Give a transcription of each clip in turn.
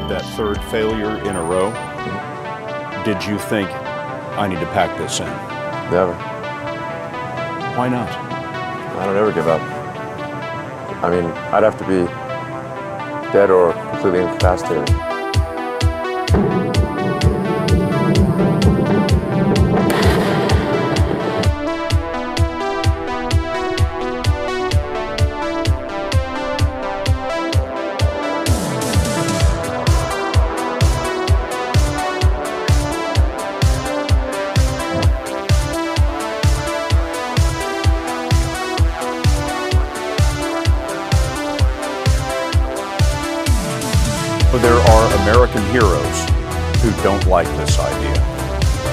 That third failure in a row, did you think, I need to pack this in? Never. Why not? I don't ever give up. I mean, I'd have to be dead or completely incapacitated. There are American heroes who don't like this idea.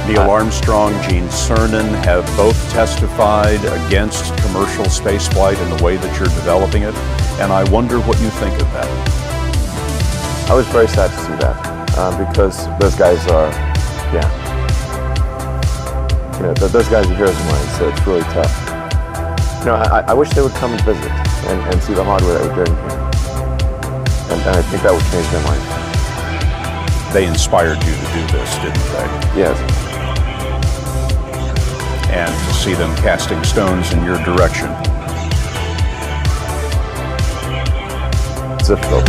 Neil Armstrong, Gene Cernan have both testified against commercial spaceflight in the way that you're developing it, and I wonder what you think of that. I was very sad to see that, because those guys are, those guys are heroes of mine, so it's really tough. I wish they would come and visit and see the hardware that we're doing here. And I think that would change their mind. They inspired you to do this, didn't they? Yes. And to see them casting stones in your direction. It's difficult.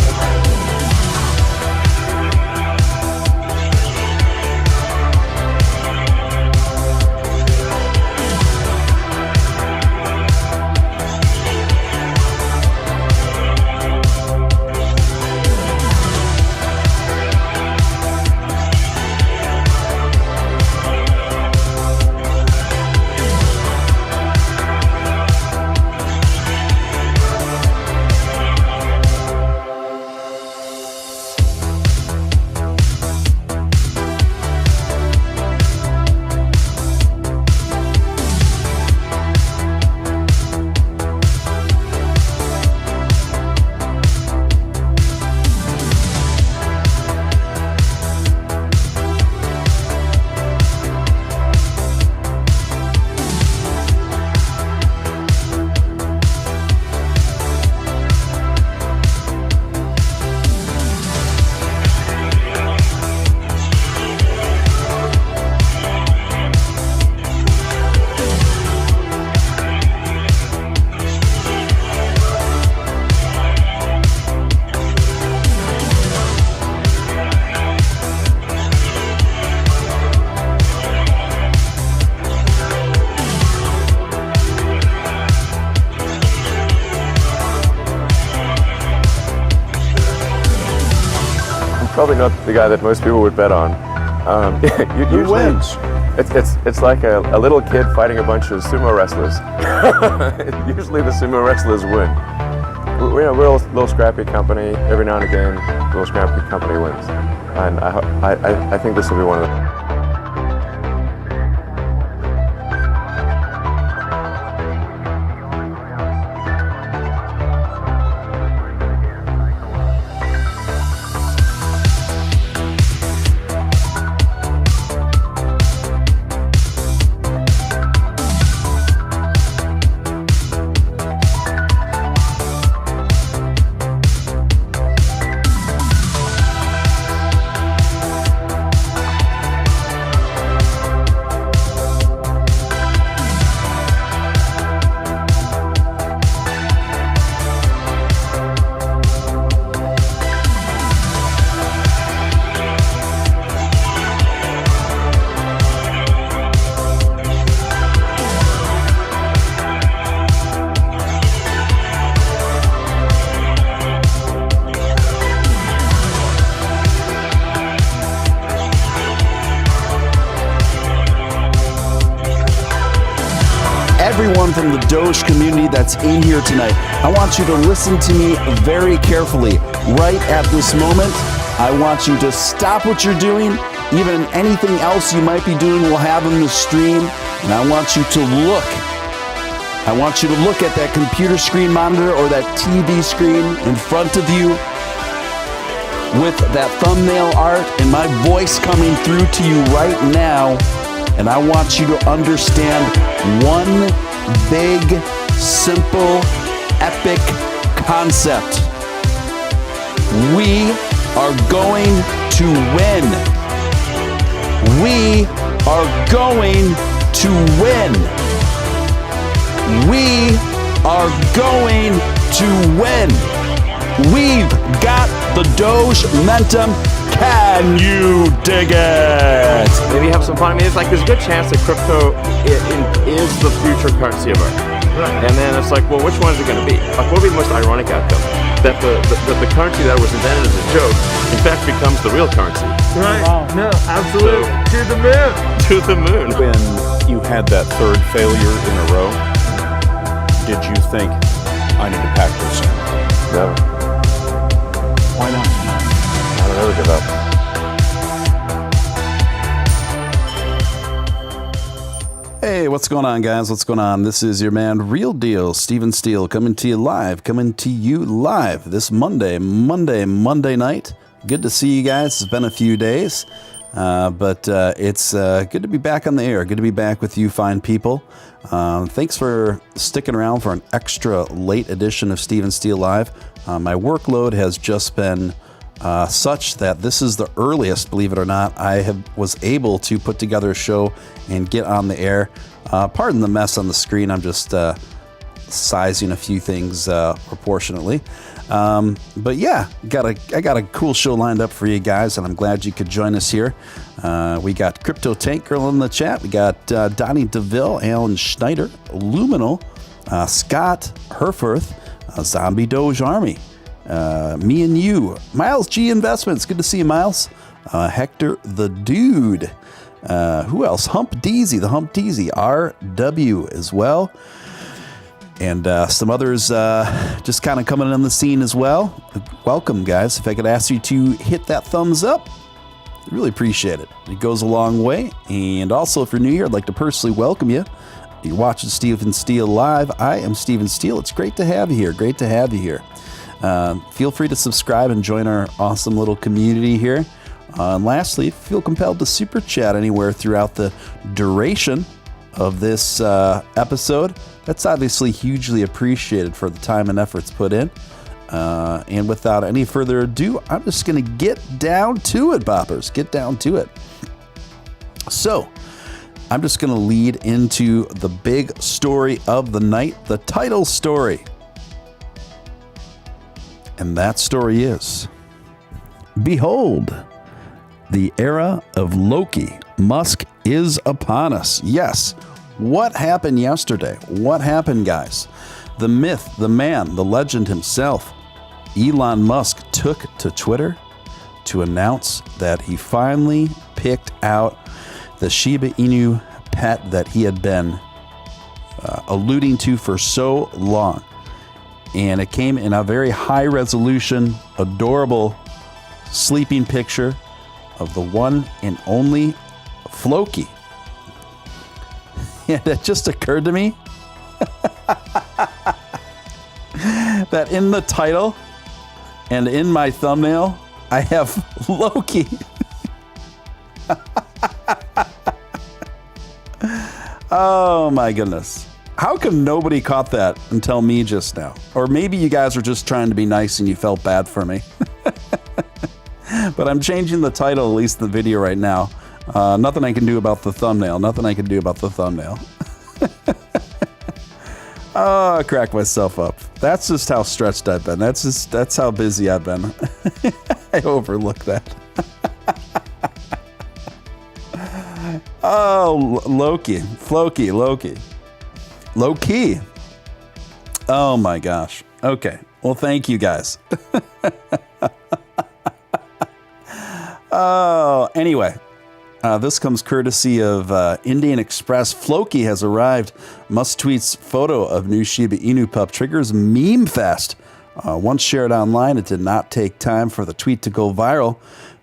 Probably not the guy that most people would bet on. Who wins? It's like a little kid fighting a bunch of sumo wrestlers. Usually the sumo wrestlers win. We're a little scrappy company. Every now and again, a little scrappy company wins. And I think this will be one of them. Everyone from the Doge community that's in here tonight, I want you to listen to me very carefully. Right at this moment, I want you to stop what you're doing even anything else you might be doing, we'll have in the stream. And I want you to look. I want you to look at that computer screen monitor or that TV screen in front of you with that thumbnail art and my voice coming through to you right now. And I want you to understand one big, simple, epic concept. We are going to win. We are going to win. We are going to win. We've got the Doge momentum. Can you dig it? Maybe have some fun. I mean, there's a good chance that crypto is the future currency of Earth. Right. And then it's like, well, which one is it going to be? Like, what would be the most ironic outcome? That the currency that was invented as a joke, in fact, becomes the real currency. Right. Wow. No, absolutely. So, to the moon. To the moon. When you had that third failure in a row, did you think, I need to pack this in? No. Why not? I don't ever give up. Hey, what's going on, guys? What's going on? This is your man, Real Deal, Steele, coming to you live this Monday night. Good to see you guys. It's been a few days, but it's good to be back on the air. Good to be back with you fine people. Thanks for sticking around for an extra late edition of Steele Live. My workload has just been such that this is the earliest, believe it or not, I was able to put together a show and get on the air. Pardon the mess on the screen. I'm just sizing a few things proportionately. But yeah, I got a cool show lined up for you guys, and I'm glad you could join us here. We got Crypto Tank Girl in the chat. We got Donnie DeVille, Alan Schneider, Luminal, Scott Herforth, Zombie Doge Army, me and you, Miles G Investments. Good to see you, Miles. Hector the Dude. Who else? Hump Deezy, the Hump Deezy, RW as well. And some others just kind of coming on the scene as well. Welcome, guys. If I could ask you to hit that thumbs up, I'd really appreciate it. It goes a long way. And also, if you're new here, I'd like to personally welcome you. You're watching Steele Live. I am Steele. It's great to have you here. Great to have you here. Feel free to subscribe and join our awesome little community here. And lastly, if you feel compelled to super chat anywhere throughout the duration of this episode, that's obviously hugely appreciated for the time and efforts put in. And without any further ado, I'm just going to get down to it, boppers. Get down to it. So, I'm just going to lead into the big story of the night, the title story. And that story is, behold, the era of Floki. Musk is upon us. Yes. What happened yesterday? What happened, guys? The myth, the man, the legend himself, Elon Musk, took to Twitter to announce that he finally picked out the Shiba Inu pet that he had been alluding to for so long. And it came in a very high resolution, adorable sleeping picture of the one and only Floki. And it just occurred to me that in the title and in my thumbnail, I have Floki. Oh my goodness. How come nobody caught that until me just now? Or maybe you guys were just trying to be nice and you felt bad for me. But I'm changing the title, at least in the video right now. Nothing I can do about the thumbnail. Oh, I cracked myself up. That's just how stretched I've been. That's how busy I've been. I overlook that. Oh, Floki. Low-key. Oh my gosh. Okay. Well, thank you guys. Oh, anyway. This comes courtesy of Indian Express. Floki has arrived. Musk tweets photo of new Shiba Inu pup triggers meme fest. Once shared online, it did not take time for the tweet to go viral.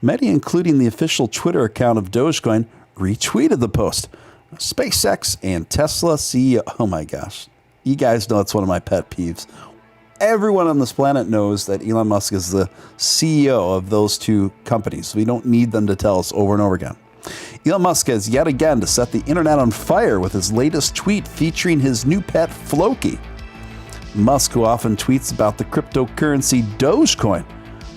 Many, including the official Twitter account of Dogecoin, retweeted the post. SpaceX and Tesla CEO. Oh my gosh. You guys know it's one of my pet peeves. Everyone on this planet knows that Elon Musk is the CEO of those two companies. We don't need them to tell us over and over again. Elon Musk has yet again to set the internet on fire with his latest tweet featuring his new pet, Floki. Musk, who often tweets about the cryptocurrency Dogecoin,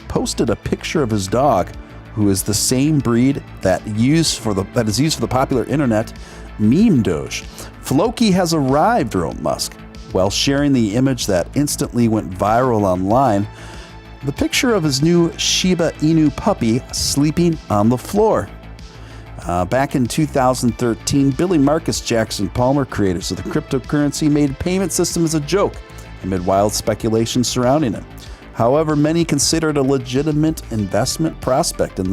posted a picture of his dog, who is the same breed that is used for the popular internet meme Doge. Floki has arrived, wrote Musk, while sharing the image that instantly went viral online, the picture of his new Shiba Inu puppy sleeping on the floor. Back in 2013, Billy Marcus Jackson Palmer, creators of the cryptocurrency, made payment system as a joke amid wild speculation surrounding it. However, many consider it a legitimate investment prospect, and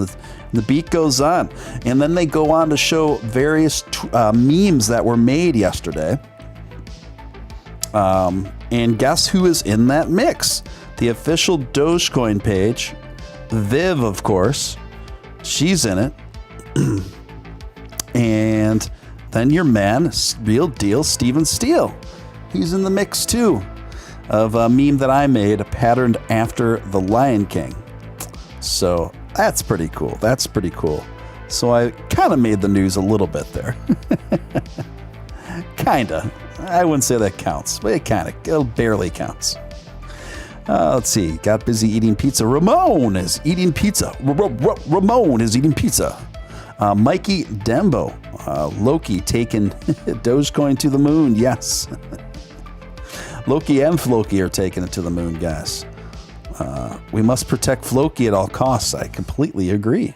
the beat goes on. And then they go on to show various memes that were made yesterday. And guess who is in that mix? The official Dogecoin page, Viv, of course. She's in it. And then your man, real deal, Steele. He's in the mix too, of a meme that I made patterned after the Lion King. So that's pretty cool. So I kind of made the news a little bit there. Kinda. I wouldn't say that counts, but it barely counts. Let's see. Got busy eating pizza. Ramon is eating pizza. Ramon is eating pizza. Mikey Dembo. Loki taking Dogecoin to the moon. Yes. Loki and Floki are taking it to the moon, guys. We must protect Floki at all costs. I completely agree.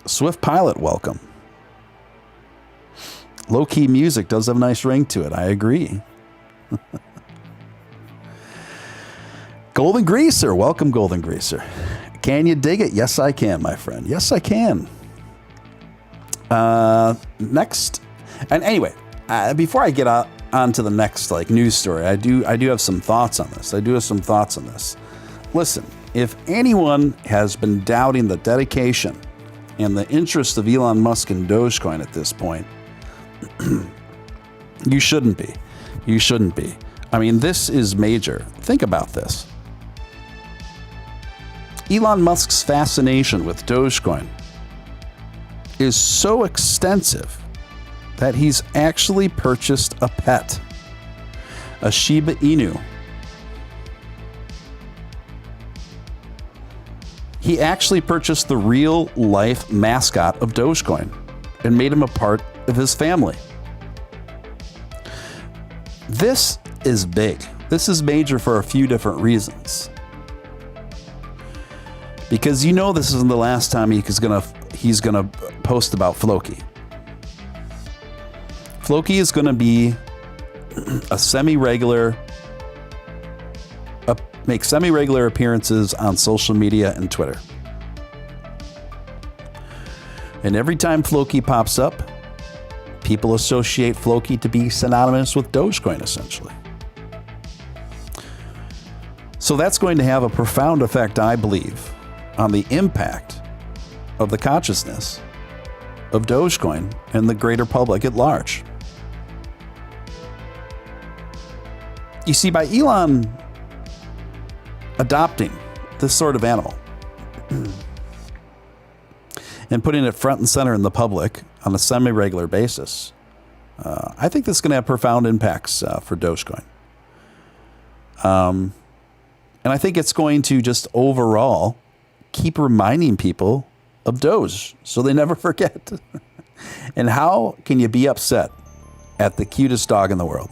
Swift Pilot, welcome. Low-key music does have a nice ring to it. I agree. Golden Greaser, welcome, Golden Greaser. Can you dig it? Yes, I can, my friend. Yes, I can. Next, and anyway, before I get on to the next news story, I do have some thoughts on this. Listen, if anyone has been doubting the dedication and the interest of Elon Musk in Dogecoin at this point, you shouldn't be. I mean, this is major. Think about this. Elon Musk's fascination with Dogecoin is so extensive that he's actually purchased a pet, a Shiba Inu. He actually purchased the real-life mascot of Dogecoin and made him a part of his family. This is big. This is major for a few different reasons. Because this isn't the last time he's gonna post about Floki. Floki is gonna be make semi-regular appearances on social media and Twitter. And every time Floki pops up, people associate Floki to be synonymous with Dogecoin, essentially. So that's going to have a profound effect, I believe, on the impact of the consciousness of Dogecoin and the greater public at large. You see, by Elon adopting this sort of animal and putting it front and center in the public on a semi-regular basis, I think this is going to have profound impacts for Dogecoin. And I think it's going to just overall keep reminding people of Doge so they never forget. And how can you be upset at the cutest dog in the world?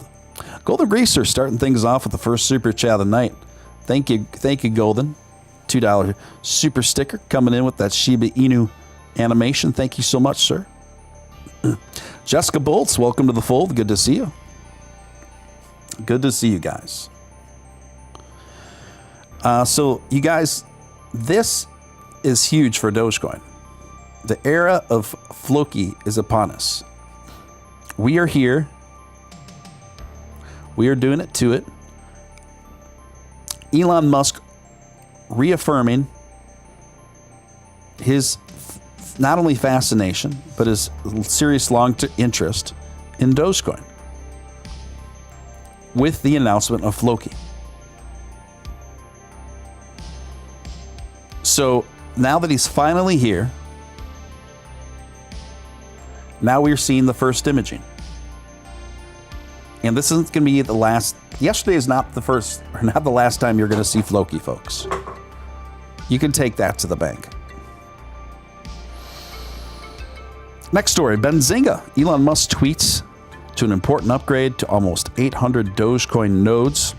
Golden Greaser starting things off with the first super chat of the night. Thank you, Golden. $2 super sticker coming in with that Shiba Inu animation. Thank you so much, sir. Jessica Bolts, welcome to the fold. Good to see you. Good to see you guys. So you guys, this is huge for Dogecoin. The era of Floki is upon us. We are here. We are doing it to it. Elon Musk reaffirming his not only fascination, but his serious interest in Dogecoin with the announcement of Floki. So now that he's finally here, now we're seeing the first imaging. And this isn't going to be the last. Yesterday is not the first, or not the last time you're going to see Floki, folks. You can take that to the bank. Next story, Benzinga. Elon Musk tweets to an important upgrade to almost 800 Dogecoin nodes.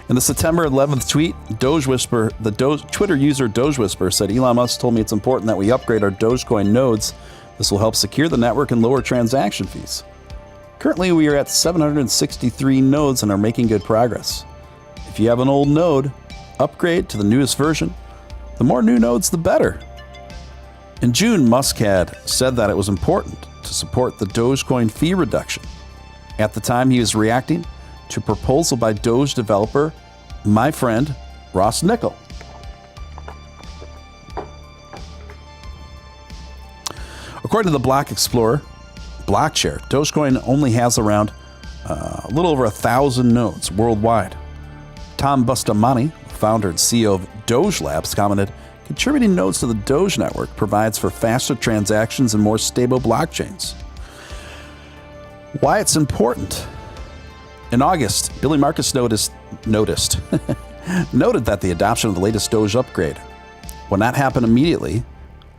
In the September 11th tweet, Twitter user Doge Whisper said, Elon Musk told me it's important that we upgrade our Dogecoin nodes. This will help secure the network and lower transaction fees. Currently, we are at 763 nodes and are making good progress. If you have an old node, upgrade to the newest version. The more new nodes, the better. In June, Musk had said that it was important to support the Dogecoin fee reduction. At the time, he was reacting to a proposal by Doge developer, my friend, Ross Nickel. According to the Block Explorer, BlockShare, Dogecoin only has around a little over 1,000 nodes worldwide. Tom Bustamante, founder and CEO of Doge Labs, commented, contributing nodes to the Doge network provides for faster transactions and more stable blockchains. Why it's important. In August, Billy Marcus noted that the adoption of the latest Doge upgrade will not happen immediately.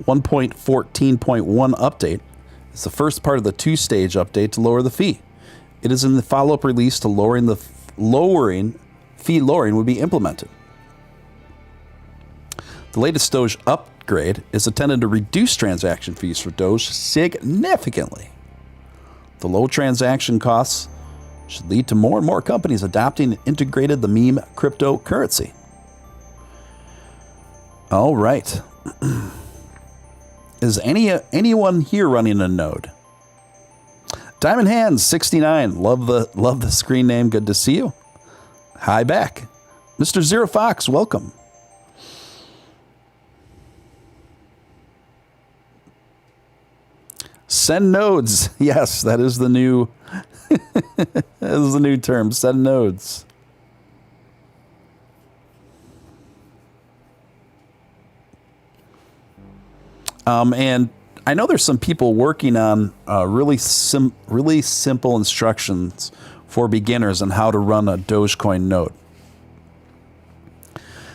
1.14.1 update is the first part of the two-stage update to lower the fee. It is in the follow-up release to fee lowering would be implemented. The latest Doge upgrade is intended to reduce transaction fees for Doge significantly. The low transaction costs should lead to more and more companies adopting and integrated the meme cryptocurrency. All right. Is anyone here running a node? Diamond Hands 69. Love the screen name. Good to see you. Hi back. Mr. Zero Fox, welcome. Send nodes. Yes, that is the new that is the new term. Send nodes. And I know there's some people working on really simple instructions for beginners on how to run a Dogecoin node.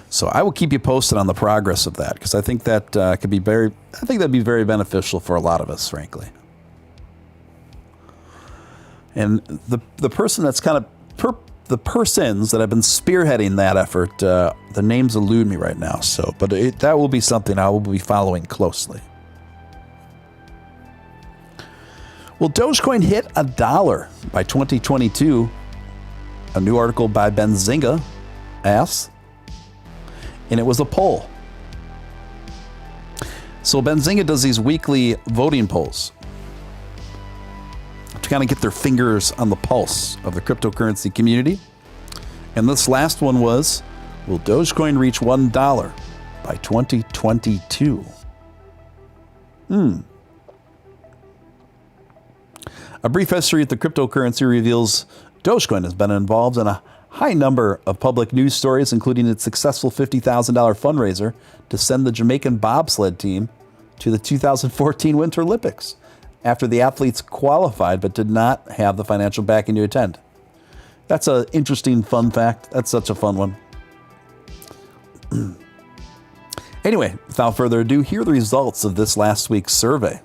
So I will keep you posted on the progress of that, because I think that could be that'd be very beneficial for a lot of us, frankly. And the person that's kind of the persons that have been spearheading that effort, the names elude me right now. So, but that will be something I will be following closely. Will Dogecoin hit $1 by 2022? A new article by Benzinga asks, and it was a poll. So Benzinga does these weekly voting polls to kind of get their fingers on the pulse of the cryptocurrency community. And this last one was, will Dogecoin reach $1 by 2022? A brief history of the cryptocurrency reveals Dogecoin has been involved in a high number of public news stories, including its successful $50,000 fundraiser to send the Jamaican bobsled team to the 2014 Winter Olympics, after the athletes qualified but did not have the financial backing to attend. That's an interesting fun fact. That's such a fun one. Anyway, without further ado, here are the results of this last week's survey.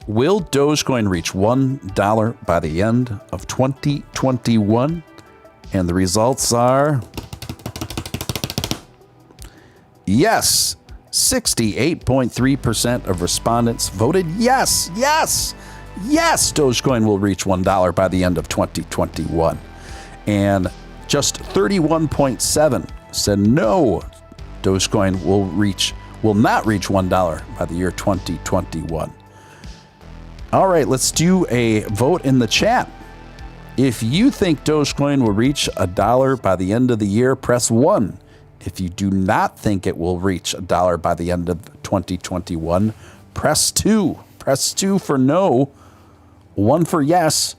Will Dogecoin reach $1 by the end of 2021? And the results are yes. 68.3% of respondents voted yes, Dogecoin will reach $1 by the end of 2021. And just 31.7% said no, Dogecoin will not reach $1 by the year 2021. All right, let's do a vote in the chat. If you think Dogecoin will reach $1 by the end of the year, press 1. If you do not think it will reach $1 by the end of 2021, press 2. Press 2 for no, 1 for yes,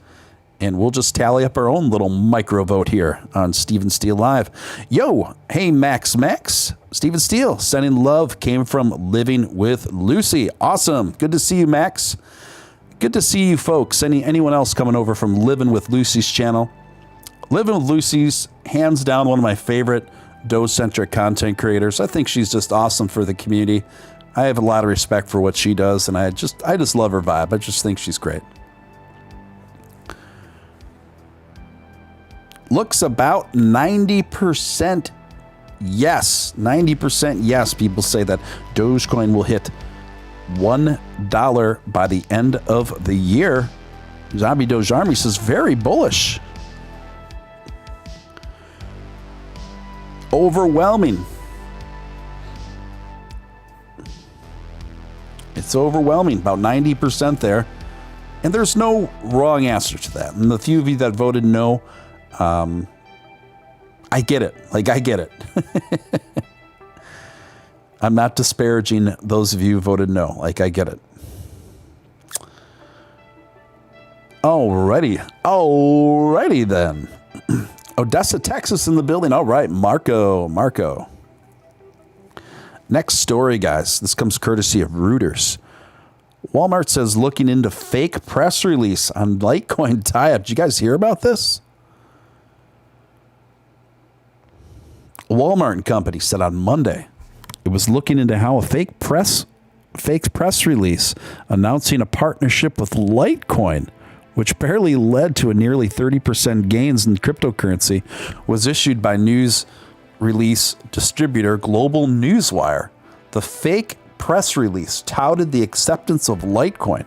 and we'll just tally up our own little micro vote here on Steven Steele Live. Yo, hey Max, Steven Steele sending love, came from Living with Lucy. Awesome. Good to see you, Max. Good to see you folks. Anyone else coming over from Living with Lucy's channel? Living with Lucy's, hands down, one of my favorite Doge-centric content creators. I think she's just awesome for the community. I have a lot of respect for what she does, and I just love her vibe. I just think she's great. Looks about 90% yes. 90% yes. People say that Dogecoin will hit $1 by the end of the year. Zombie Doge Army says very bullish. Overwhelming. It's overwhelming, about 90% there. And there's no wrong answer to that. And the few of you that voted no, I get it. Like, I get it. I'm not disparaging those of you who voted no. Like, I get it. Alrighty then. Odessa, Texas in the building. All right, Marco. Next story, guys. This comes courtesy of Reuters. Walmart says looking into fake press release on Litecoin tie-up. Did you guys hear about this? Walmart and Company said on Monday it was looking into how a fake press release announcing a partnership with Litecoin, which barely led to a nearly 30% gains in cryptocurrency, was issued by news release distributor Global Newswire. The fake press release touted the acceptance of Litecoin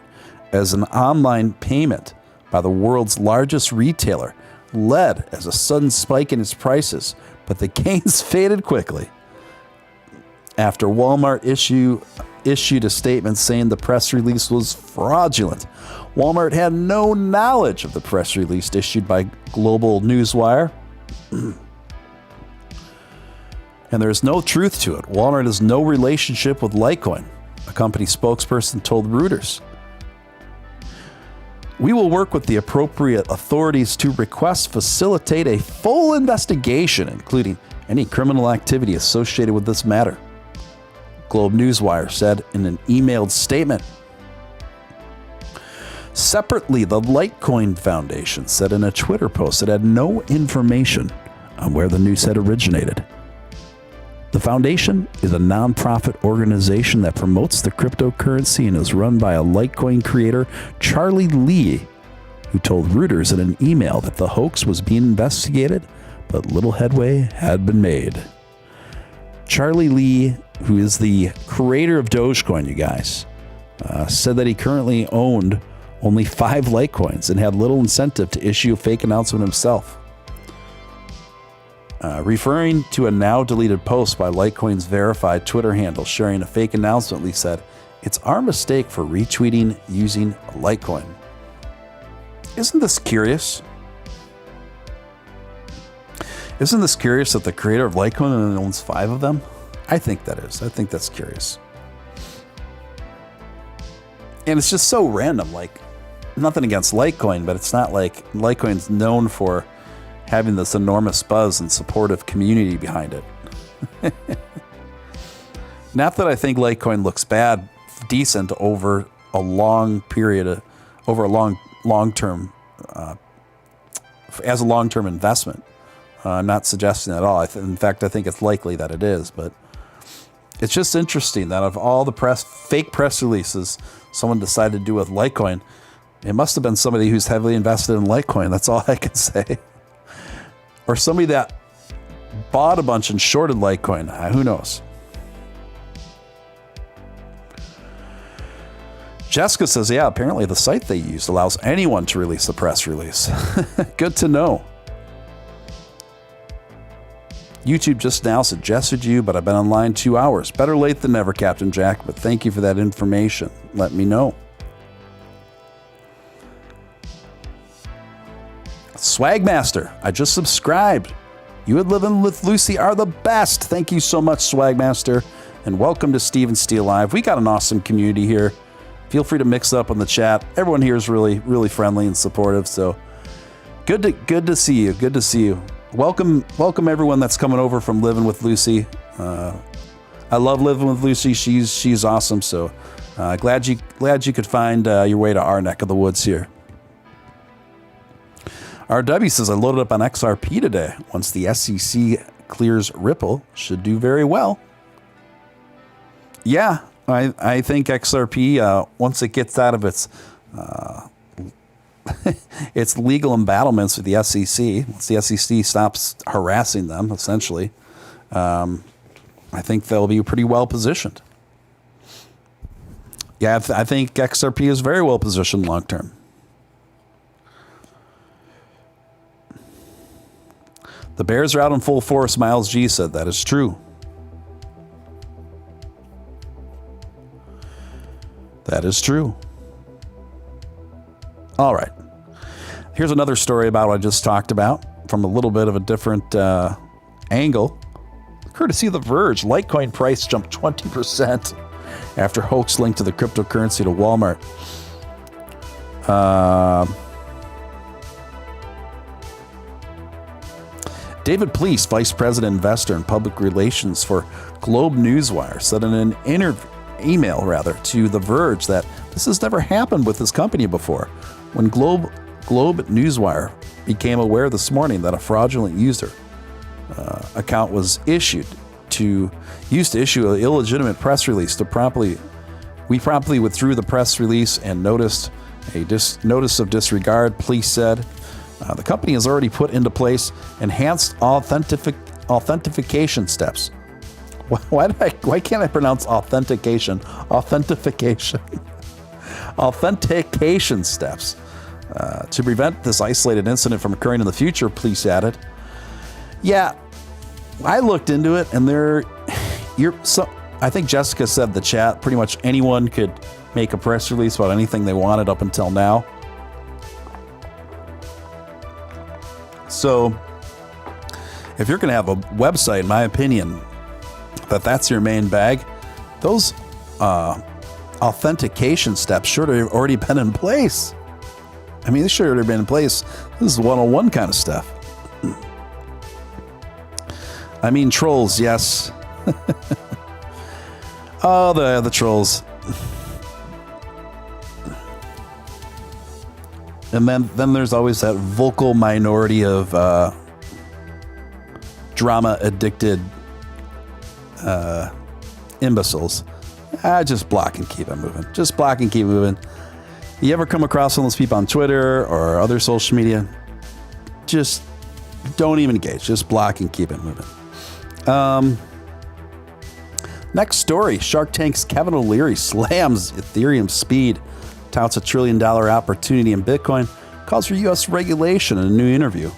as an online payment by the world's largest retailer, led as a sudden spike in its prices, but the gains faded quickly after Walmart issued a statement saying the press release was fraudulent. Walmart had no knowledge of the press release issued by Global Newswire. And there's no truth to it. Walmart has no relationship with Litecoin, a company spokesperson told Reuters. We will work with the appropriate authorities to facilitate a full investigation, including any criminal activity associated with this matter, Globe Newswire said in an emailed statement. Separately, the Litecoin Foundation said in a Twitter post it had no information on where the news had originated. The foundation is a nonprofit organization that promotes the cryptocurrency and is run by a Litecoin creator, Charlie Lee, who told Reuters in an email that the hoax was being investigated, but little headway had been made. Charlie Lee, who is the creator of Dogecoin, you guys, said that he currently owned only 5 Litecoins and had little incentive to issue a fake announcement himself. Referring to a now deleted post by Litecoin's verified Twitter handle sharing a fake announcement, Lee said, "It's our mistake for retweeting using Litecoin." Isn't this curious? Isn't this curious that the creator of Litecoin only owns 5 of them? I think that is. I think that's curious. And it's just so random. Like, nothing against Litecoin, but it's not like Litecoin's known for having this enormous buzz and supportive community behind it. Not that I think Litecoin looks decent over a long period, over a long-term, as a long-term investment. I'm not suggesting at all. In fact, I think it's likely that it is, but it's just interesting that of all the fake press releases someone decided to do with Litecoin, it must have been somebody who's heavily invested in Litecoin. That's all I can say. Or somebody that bought a bunch and shorted Litecoin. Who knows? Jessica says, yeah, apparently the site they used allows anyone to release a press release. Good to know. YouTube just now suggested you, but I've been online 2 hours. Better late than never, Captain Jack, but thank you for that information. Let me know. Swagmaster, I just subscribed. You and Living with Lucy are the best. Thank you so much, Swagmaster. And welcome to Steven Steele Live. We got an awesome community here. Feel free to mix up on the chat. Everyone here is really, really friendly and supportive. So good to see you. Good to see you. Welcome everyone that's coming over from Living with Lucy. I love Living with Lucy. She's awesome. So glad you could find your way to our neck of the woods here. RW says I loaded up on XRP today. Once the SEC clears Ripple, should do very well. Yeah, I think XRP, once it gets out of its its legal embattlements with the SEC, once the SEC stops harassing them, essentially, I think they'll be pretty well positioned. Yeah, I think XRP is very well positioned long term. The Bears are out in full force, Miles G said. That is true. That is true. All right. Here's another story about what I just talked about from a little bit of a different angle. Courtesy of The Verge, Litecoin price jumped 20% after hoax linked to the cryptocurrency to Walmart. David Please, Vice President Investor and Public Relations for Globe Newswire, said in an email to The Verge that this has never happened with this company before. When Globe Newswire became aware this morning that a fraudulent user account was used to issue an illegitimate press release we promptly withdrew the press release and noticed a notice of disregard, Please said. The company has already put into place enhanced authentication steps. Why can't I pronounce authentication? Authentication. Authentication steps to prevent this isolated incident from occurring in the future, Please added. Yeah, I looked into it, and I think Jessica said in the chat, pretty much anyone could make a press release about anything they wanted up until now. So, if you're going to have a website, in my opinion, that's your main bag, those authentication steps should have already been in place. I mean, they should have already been in place. This is 101 kind of stuff. I mean, trolls, yes. Oh, the trolls. And then there's always that vocal minority of drama-addicted imbeciles. Just block and keep it moving. Just block and keep moving. You ever come across one of those people on Twitter or other social media? Just don't even engage. Just block and keep it moving. Next story. Shark Tank's Kevin O'Leary slams Ethereum speed, touts $1 trillion opportunity in Bitcoin, calls for U.S. regulation in a new interview.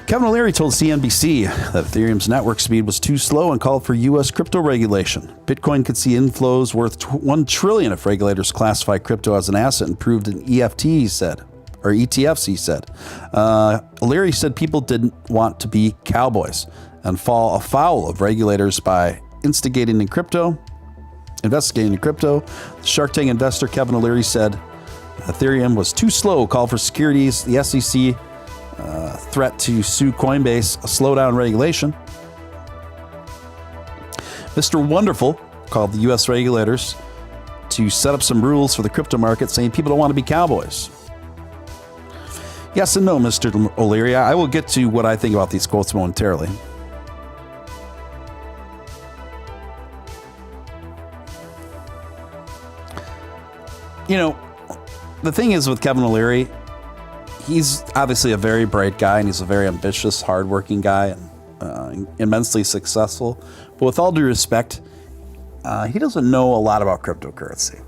Kevin O'Leary told CNBC that Ethereum's network speed was too slow and called for U.S. crypto regulation. Bitcoin could see inflows worth $1 trillion if regulators classify crypto as an asset and proved an EFT, he said. Or ETFs, he said. O'Leary said people didn't want to be cowboys and fall afoul of regulators by investigating in crypto. The Shark Tank investor Kevin O'Leary said Ethereum was too slow, called for securities, the SEC threat to sue Coinbase, a slowdown in regulation. Mr. Wonderful called the U.S. regulators to set up some rules for the crypto market, saying people don't want to be cowboys. Yes and no, Mr. O'Leary. I will get to what I think about these quotes momentarily. You know, the thing is with Kevin O'Leary, he's obviously a very bright guy, and he's a very ambitious, hardworking guy, and immensely successful. But with all due respect, he doesn't know a lot about cryptocurrency.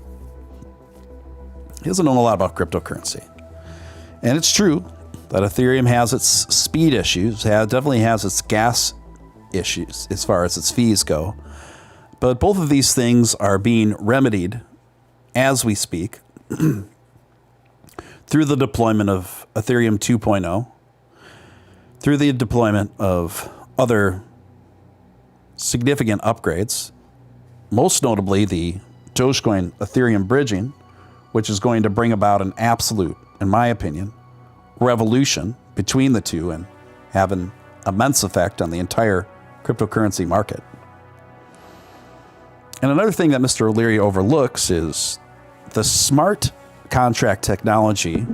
And it's true that Ethereum has its speed issues, definitely has its gas issues as far as its fees go. But both of these things are being remedied as we speak through the deployment of Ethereum 2.0, through the deployment of other significant upgrades, most notably the Dogecoin Ethereum bridging, which is going to bring about an absolute, in my opinion, revolution between the two and have an immense effect on the entire cryptocurrency market. And another thing that Mr. O'Leary overlooks is the smart contract technology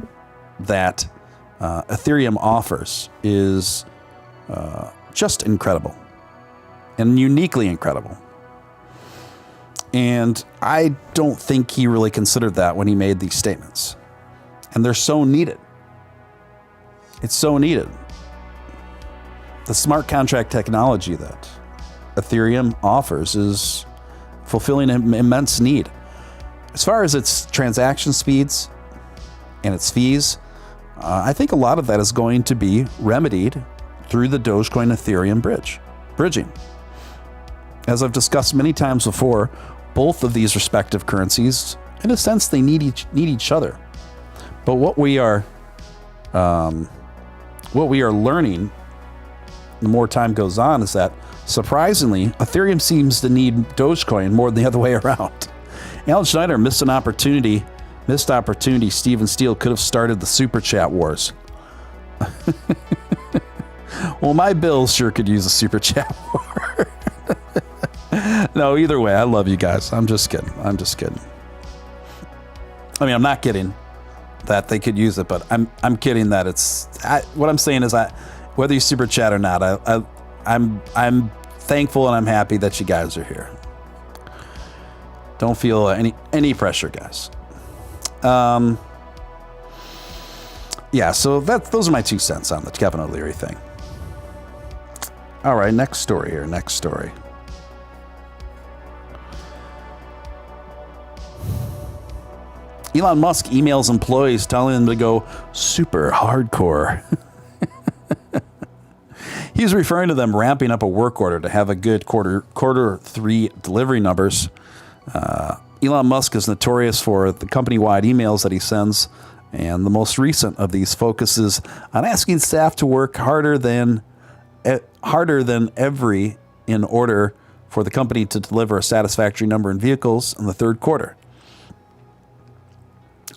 that Ethereum offers is just incredible and uniquely incredible. And I don't think he really considered that when he made these statements. And they're so needed. It's so needed. The smart contract technology that Ethereum offers is fulfilling an immense need. As far as its transaction speeds and its fees, I think a lot of that is going to be remedied through the Dogecoin Ethereum bridging. As I've discussed many times before, both of these respective currencies, in a sense, they need each other. But what we are learning, the more time goes on, is that surprisingly, Ethereum seems to need Dogecoin more than the other way around. Alan Schneider missed opportunity. Steven Steele could have started the Superchat wars. Well, my bills sure could use a Superchat war. No, either way, I love you guys. I'm just kidding. I mean, I'm not kidding that they could use it, but I'm kidding that what I'm saying is whether you Superchat or not, I'm thankful and I'm happy that you guys are here. Don't feel any pressure, guys. Yeah, so those are my 2 cents on the Kevin O'Leary thing. All right, next story here. Elon Musk emails employees telling them to go super hardcore. He's referring to them ramping up a work order to have a good quarter 3 delivery numbers. Elon Musk is notorious for the company-wide emails that he sends, and the most recent of these focuses on asking staff to work harder than ever in order for the company to deliver a satisfactory number in vehicles in the third quarter.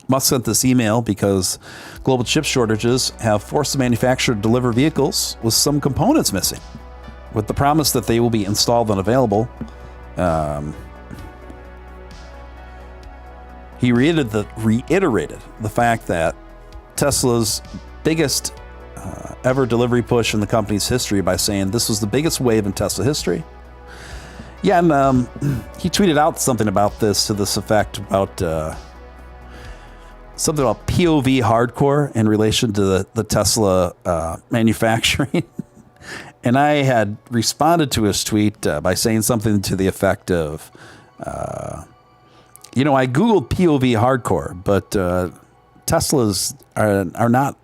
Musk sent this email because global chip shortages have forced the manufacturer to deliver vehicles with some components missing, with the promise that they will be installed and available. He reiterated the fact that Tesla's biggest ever delivery push in the company's history by saying this was the biggest wave in Tesla history. Yeah, and he tweeted out something about this to this effect about something about POV hardcore in relation to the Tesla manufacturing. And I had responded to his tweet by saying something to the effect of, I Googled POV hardcore, but Teslas are not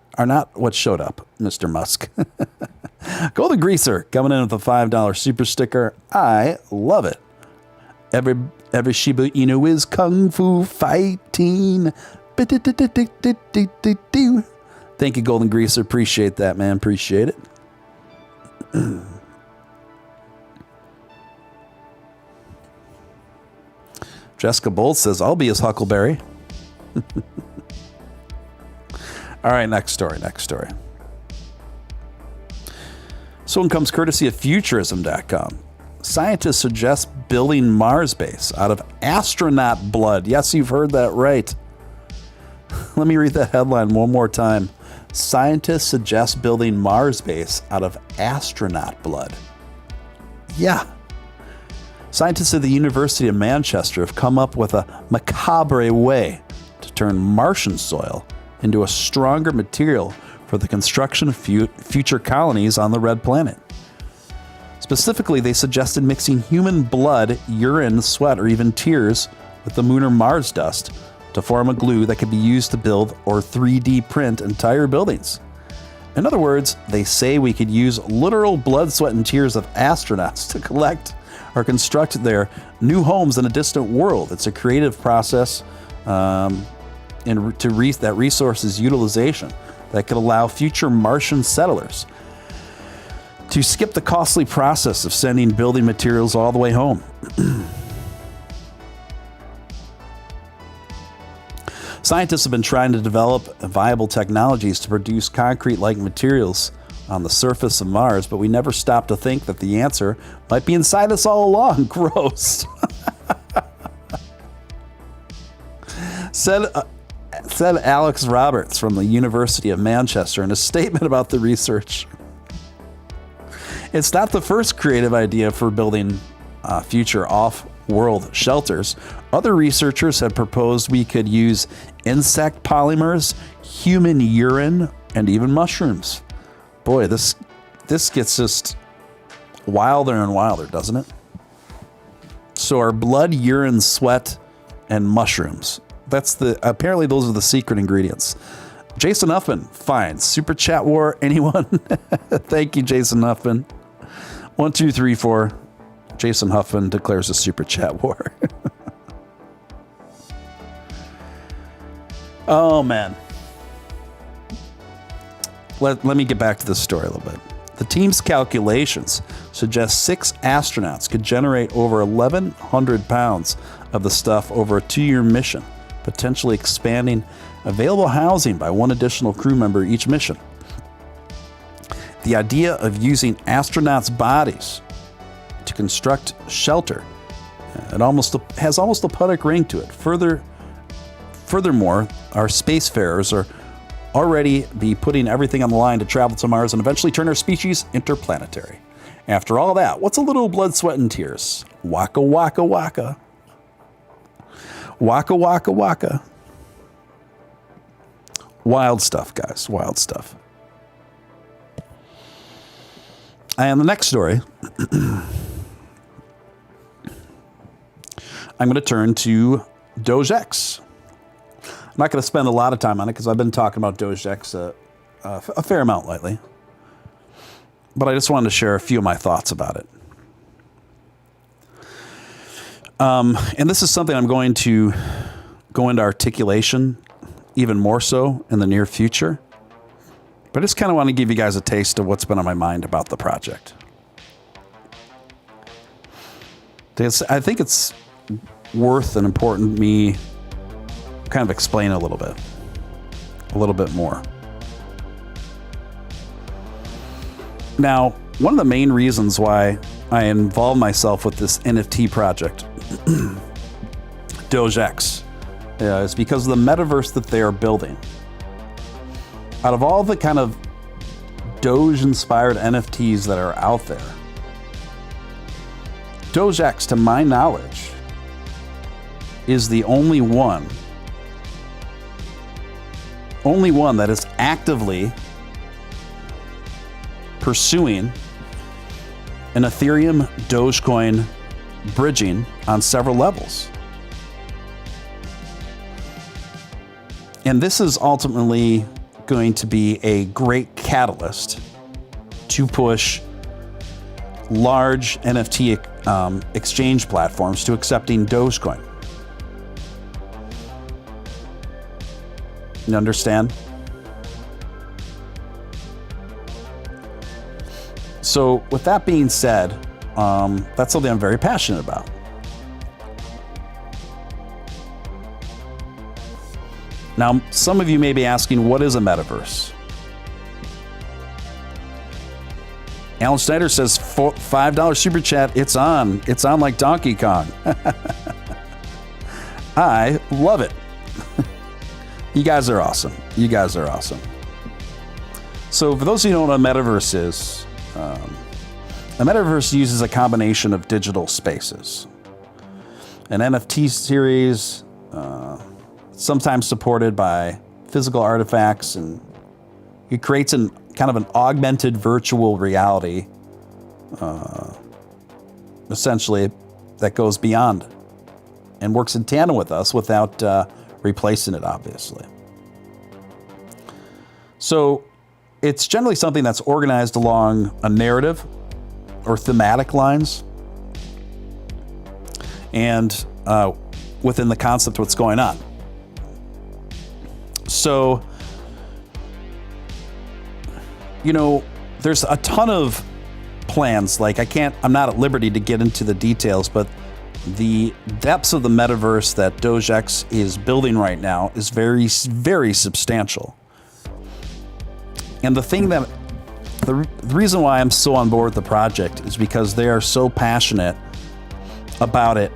what showed up, Mr. Musk. Golden Greaser coming in with a $5 super sticker. I love it. Every Shiba Inu is kung fu fighting. Thank you, Golden Greaser. Appreciate that, man. Appreciate it. Jessica Bolt says, I'll be his Huckleberry. All right, next story. This one comes courtesy of Futurism.com. Scientists suggest building Mars base out of astronaut blood. Yes, you've heard that right. Let me read that headline one more time. Scientists suggest building Mars base out of astronaut blood. Yeah. Scientists at the University of Manchester have come up with a macabre way to turn Martian soil into a stronger material for the construction of future colonies on the red planet. Specifically, they suggested mixing human blood, urine, sweat, or even tears with the moon or Mars dust to form a glue that could be used to build or 3D print entire buildings. In other words, they say we could use literal blood, sweat, and tears of astronauts to collect or construct their new homes in a distant world. It's a creative process, and that resources utilization that could allow future Martian settlers to skip the costly process of sending building materials all the way home. Scientists have been trying to develop viable technologies to produce concrete-like materials on the surface of Mars, but we never stopped to think that the answer might be inside us all along. Gross. Said Alex Roberts from the University of Manchester in a statement about the research. It's not the first creative idea for building future off-world shelters. Other researchers have proposed we could use insect polymers, human urine, and even mushrooms. Boy, this gets just wilder and wilder, doesn't it? So our blood, urine, sweat, and mushrooms. Apparently those are the secret ingredients. Jason Huffman, fine. Super chat war, anyone? Thank you, Jason Huffman. 1, 2, 3, 4. Jason Huffman declares a super chat war. Oh, man. Let me get back to this story a little bit. The team's calculations suggest 6 astronauts could generate over 1,100 pounds of the stuff over a 2-year mission, potentially expanding available housing by 1 additional crew member each mission. The idea of using astronauts' bodies to construct shelter, has almost a poetic ring to it. Furthermore, our spacefarers are already be putting everything on the line to travel to Mars and eventually turn our species interplanetary. After all that, what's a little blood, sweat, and tears? Waka, waka, waka. Waka, waka, waka. Wild stuff, guys. Wild stuff. And the next story, I'm going to turn to Dogex. I'm not going to spend a lot of time on it because I've been talking about Dogex a fair amount lately. But I just wanted to share a few of my thoughts about it. And this is something I'm going to go into articulation even more so in the near future. But I just kind of want to give you guys a taste of what's been on my mind about the project. I think it's worth and important me kind of explain a little bit more. Now, one of the main reasons why I involved myself with this NFT project, Dojax, is because of the metaverse that they are building. Out of all the kind of Doge-inspired NFTs that are out there, Dojax, to my knowledge, is the only one that is actively pursuing an Ethereum Dogecoin bridging on several levels. And this is ultimately going to be a great catalyst to push large NFT exchange platforms to accepting Dogecoin. You understand? So with that being said, that's something I'm very passionate about. Now, some of you may be asking, what is a metaverse? Alan Schneider says, $5 super chat, it's on. It's on like Donkey Kong. I love it. You guys are awesome. You guys are awesome. So for those of you who don't know what a metaverse is, a metaverse uses a combination of digital spaces. An NFT series, sometimes supported by physical artifacts, and it creates kind of an augmented virtual reality, essentially, that goes beyond and works in tandem with us without replacing it, obviously. So it's generally something that's organized along a narrative or thematic lines, and within the concept of what's going on. So, there's a ton of plans. Like I'm not at liberty to get into the details, but the depths of the metaverse that Dogex is building right now is very, very substantial. And the reason why I'm so on board with the project is because they are so passionate about it,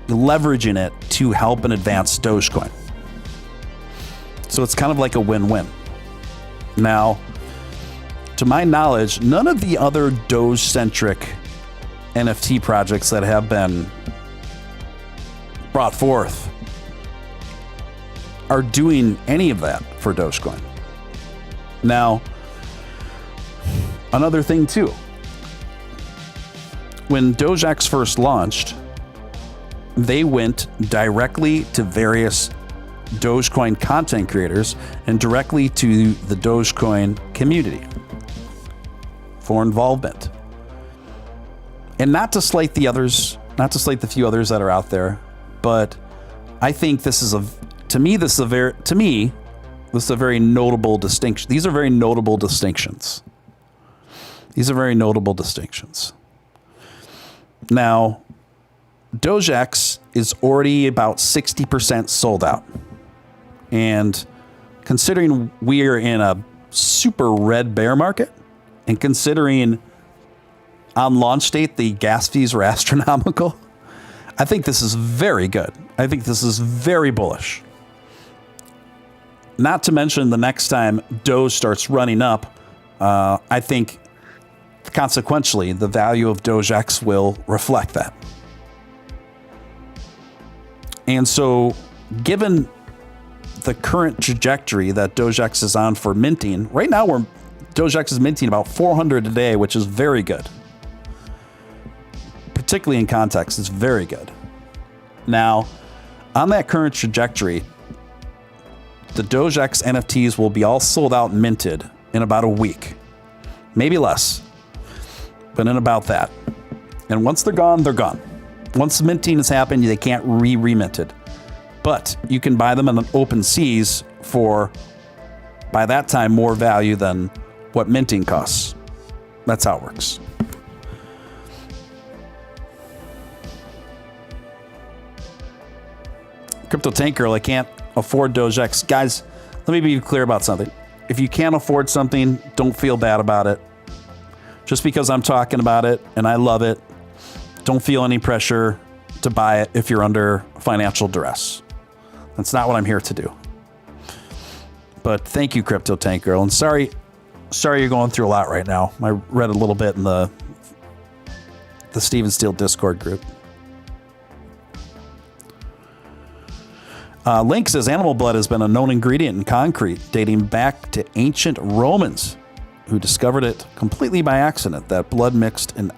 leveraging it to help and advance Dogecoin. So it's kind of like a win-win. Now, to my knowledge, none of the other Doge-centric NFT projects that have been brought forth are doing any of that for Dogecoin. Now, another thing too, when Dogex first launched, they went directly to various Dogecoin content creators and directly to the Dogecoin community for involvement. And not to slight the others, not to slight the few others that are out there, but I think this is a very notable distinction. These are very notable distinctions. Now, Dogex is already about 60% sold out. And considering we are in a super red bear market, and considering on launch date the gas fees were astronomical, I think this is very good. I think this is very bullish. Not to mention the next time Doge starts running up, I think consequentially the value of Dogex will reflect that. And so, given the current trajectory that Dogex is on for minting, right now Dogex is minting about 400 a day, which is very good. Particularly in context, it's very good. Now, on that current trajectory, the Dogex NFTs will be all sold out and minted in about a week. Maybe less, but in about that. And once they're gone, they're gone. Once minting has happened, they can't re-minted. But you can buy them on open seas for, by that time, more value than what minting costs. That's how it works. Crypto Tank Girl, I can't afford Dogex. Guys, let me be clear about something. If you can't afford something, don't feel bad about it. Just because I'm talking about it and I love it, don't feel any pressure to buy it if you're under financial duress. That's not what I'm here to do. But thank you, Crypto Tank Girl. And sorry you're going through a lot right now. I read a little bit in the Steven Steele Discord group. Link says animal blood has been a known ingredient in concrete dating back to ancient Romans, who discovered it completely by accident. That blood mixed and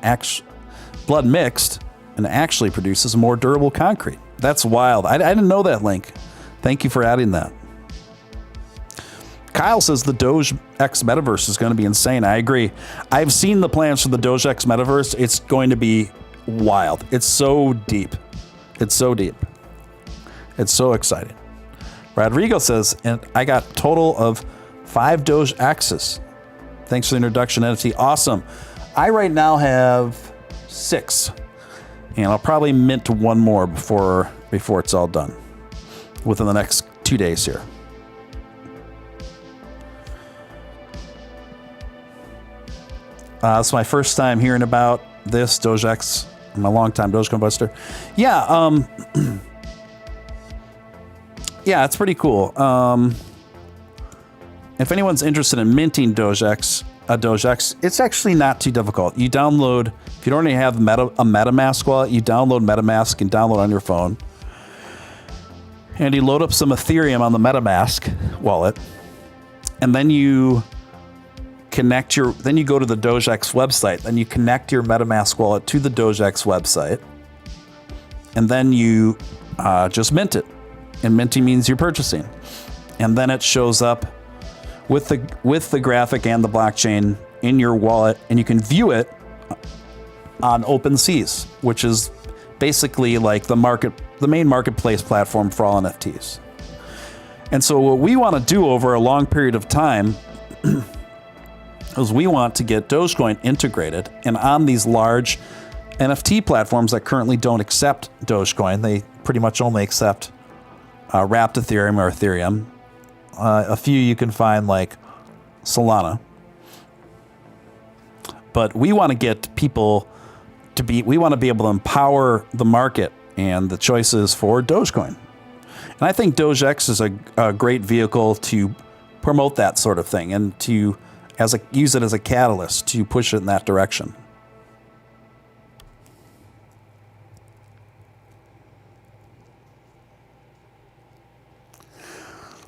actually produces more durable concrete. That's wild. I didn't know that, Link. Thank you for adding that. Kyle says the Dogex metaverse is going to be insane. I agree. I've seen the plans for the Dogex metaverse. It's going to be wild. It's so deep. It's so deep. It's so exciting. Rodrigo says, and I got a total of 5 Dojexes. Thanks for the introduction, NFT. Awesome. I right now have 6. And I'll probably mint one more before it's all done. Within the next 2 days here. It's my first time hearing about this Dogex. I'm a long-time Dogecoin buster. Yeah, yeah, it's pretty cool. If anyone's interested in minting Dogex, it's actually not too difficult. You download, if you don't already have a MetaMask wallet, you download MetaMask and download on your phone. And you load up some Ethereum on the MetaMask wallet. And then you then you go to the Dogex website. Then you connect your MetaMask wallet to the Dogex website. And then you just mint it. And minting means you're purchasing. And then it shows up with the graphic and the blockchain in your wallet, and you can view it on OpenSeas, which is basically like the main marketplace platform for all NFTs. And so what we want to do over a long period of time is we want to get Dogecoin integrated and on these large NFT platforms that currently don't accept Dogecoin. They pretty much only accept wrapped Ethereum or Ethereum. A few you can find like Solana. But we want to get people we want to be able to empower the market and the choices for Dogecoin. And I think Dogex is a great vehicle to promote that sort of thing and to use it as a catalyst to push it in that direction.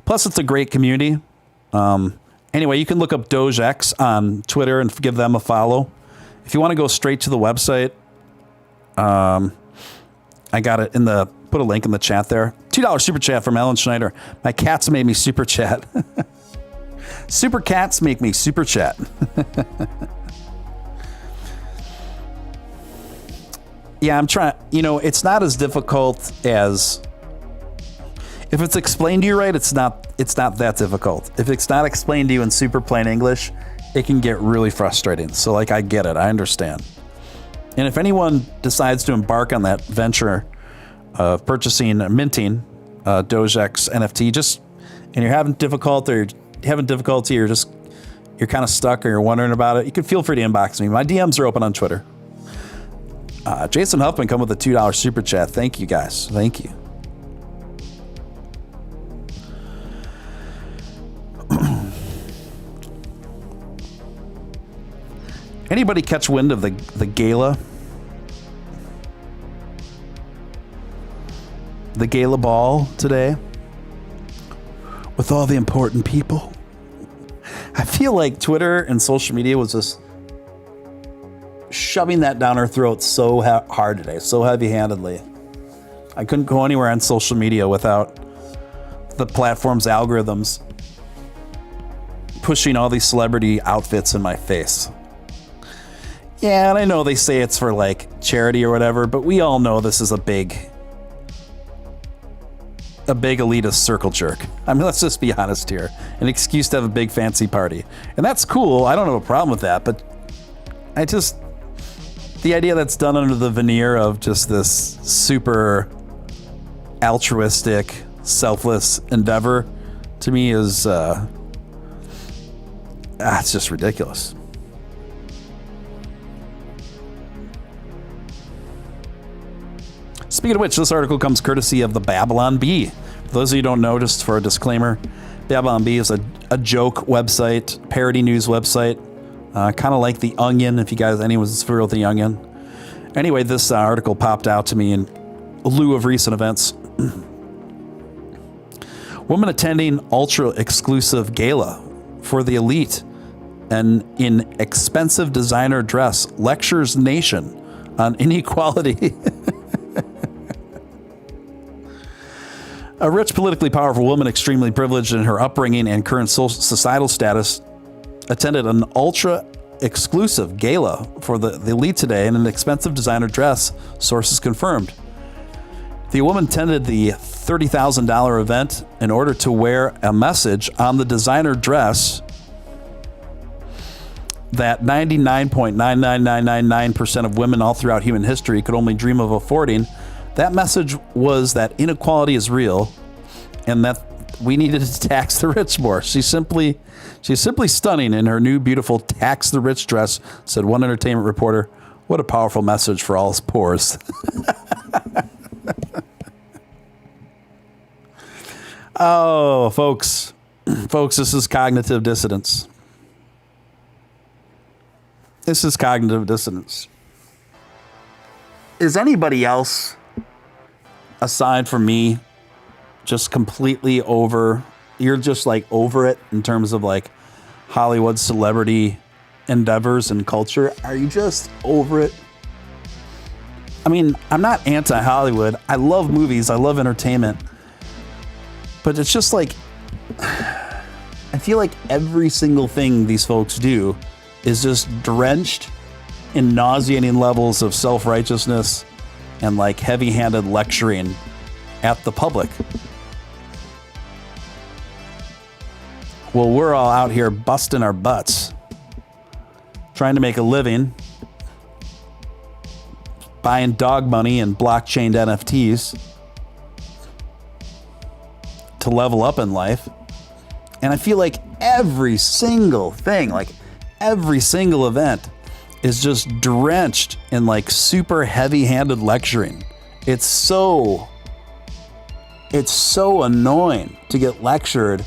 Plus, it's a great community. Anyway, you can look up Dogex on Twitter and give them a follow. If you want to go straight to the website, I got it put a link in the chat there. $2 super chat from Ellen Schneider. My cats made me super chat. Super cats make me super chat. Yeah, I'm trying. It's not as difficult as. If it's explained to you right, it's not that difficult. If it's not explained to you in super plain English, it can get really frustrating. So I get it. I understand. And if anyone decides to embark on that venture of minting Dojax NFT, and you're having difficulty, you're kind of stuck or you're wondering about it, you can feel free to inbox me. My DMs are open on Twitter. Jason Huffman come with a $2 super chat. Thank you guys. Thank you. Anybody catch wind of the gala? The gala ball today? With all the important people? I feel like Twitter and social media was just shoving that down our throats so hard today, so heavy-handedly. I couldn't go anywhere on social media without the platform's algorithms pushing all these celebrity outfits in my face. Yeah, and I know they say it's for charity or whatever, but we all know this is a big elitist circle jerk. I mean, let's just be honest here. An excuse to have a big fancy party. And that's cool. I don't have a problem with that, but the idea that's done under the veneer of just this super altruistic, selfless endeavor to me is, it's just ridiculous. Speaking of which, this article comes courtesy of the Babylon Bee. For those of you who don't know, just for a disclaimer, Babylon Bee is a joke website, parody news website, kind of like The Onion, if you guys, anyone's familiar with The Onion. Anyway, this article popped out to me in lieu of recent events. Woman attending ultra-exclusive gala for the elite and in expensive designer dress lectures nation on inequality. A rich, politically powerful woman, extremely privileged in her upbringing and current societal status, attended an ultra-exclusive gala for the elite today in an expensive designer dress, sources confirmed. The woman attended the $30,000 event in order to wear a message on the designer dress that 99.99999% of women all throughout human history could only dream of affording. That message was that inequality is real and that we needed to tax the rich more. She's simply stunning in her new beautiful tax the rich dress, said one entertainment reporter. What a powerful message for all us poors. Oh, folks, this is cognitive dissonance. This is cognitive dissonance. Is anybody else, aside from me, just completely over? You're just over it in terms of Hollywood celebrity endeavors and culture. Are you just over it? I mean, I'm not anti-Hollywood. I love movies. I love entertainment. But it's just I feel like every single thing these folks do is just drenched in nauseating levels of self-righteousness and heavy-handed lecturing at the public. Well, we're all out here busting our butts, trying to make a living, buying dog money and blockchain NFTs to level up in life. And I feel like every single thing, like every single event is just drenched in like super heavy-handed lecturing. It's so annoying to get lectured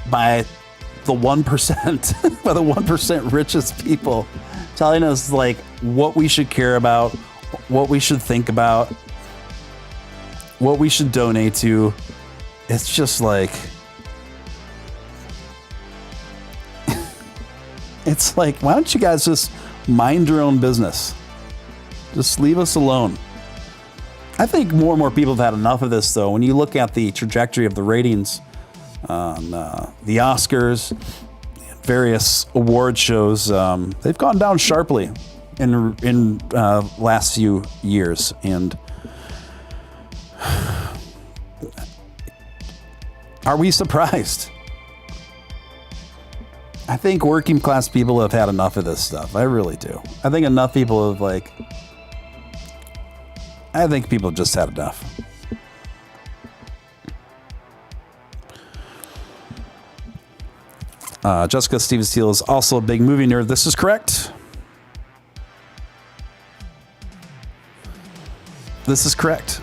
by the 1%, by the 1% richest people, telling us like what we should care about, what we should think about, what we should donate to. It's just like, it's like, why don't you guys just mind your own business? Just leave us alone. I think more and more people have had enough of this, though. When you look at the trajectory of the ratings on the Oscars, various award shows, they've gone down sharply in last few years. And are we surprised? I think working class people have had enough of this stuff. I really do. I think enough people have I think people have just had enough. Jessica Steele is also a big movie nerd. This is correct. This is correct.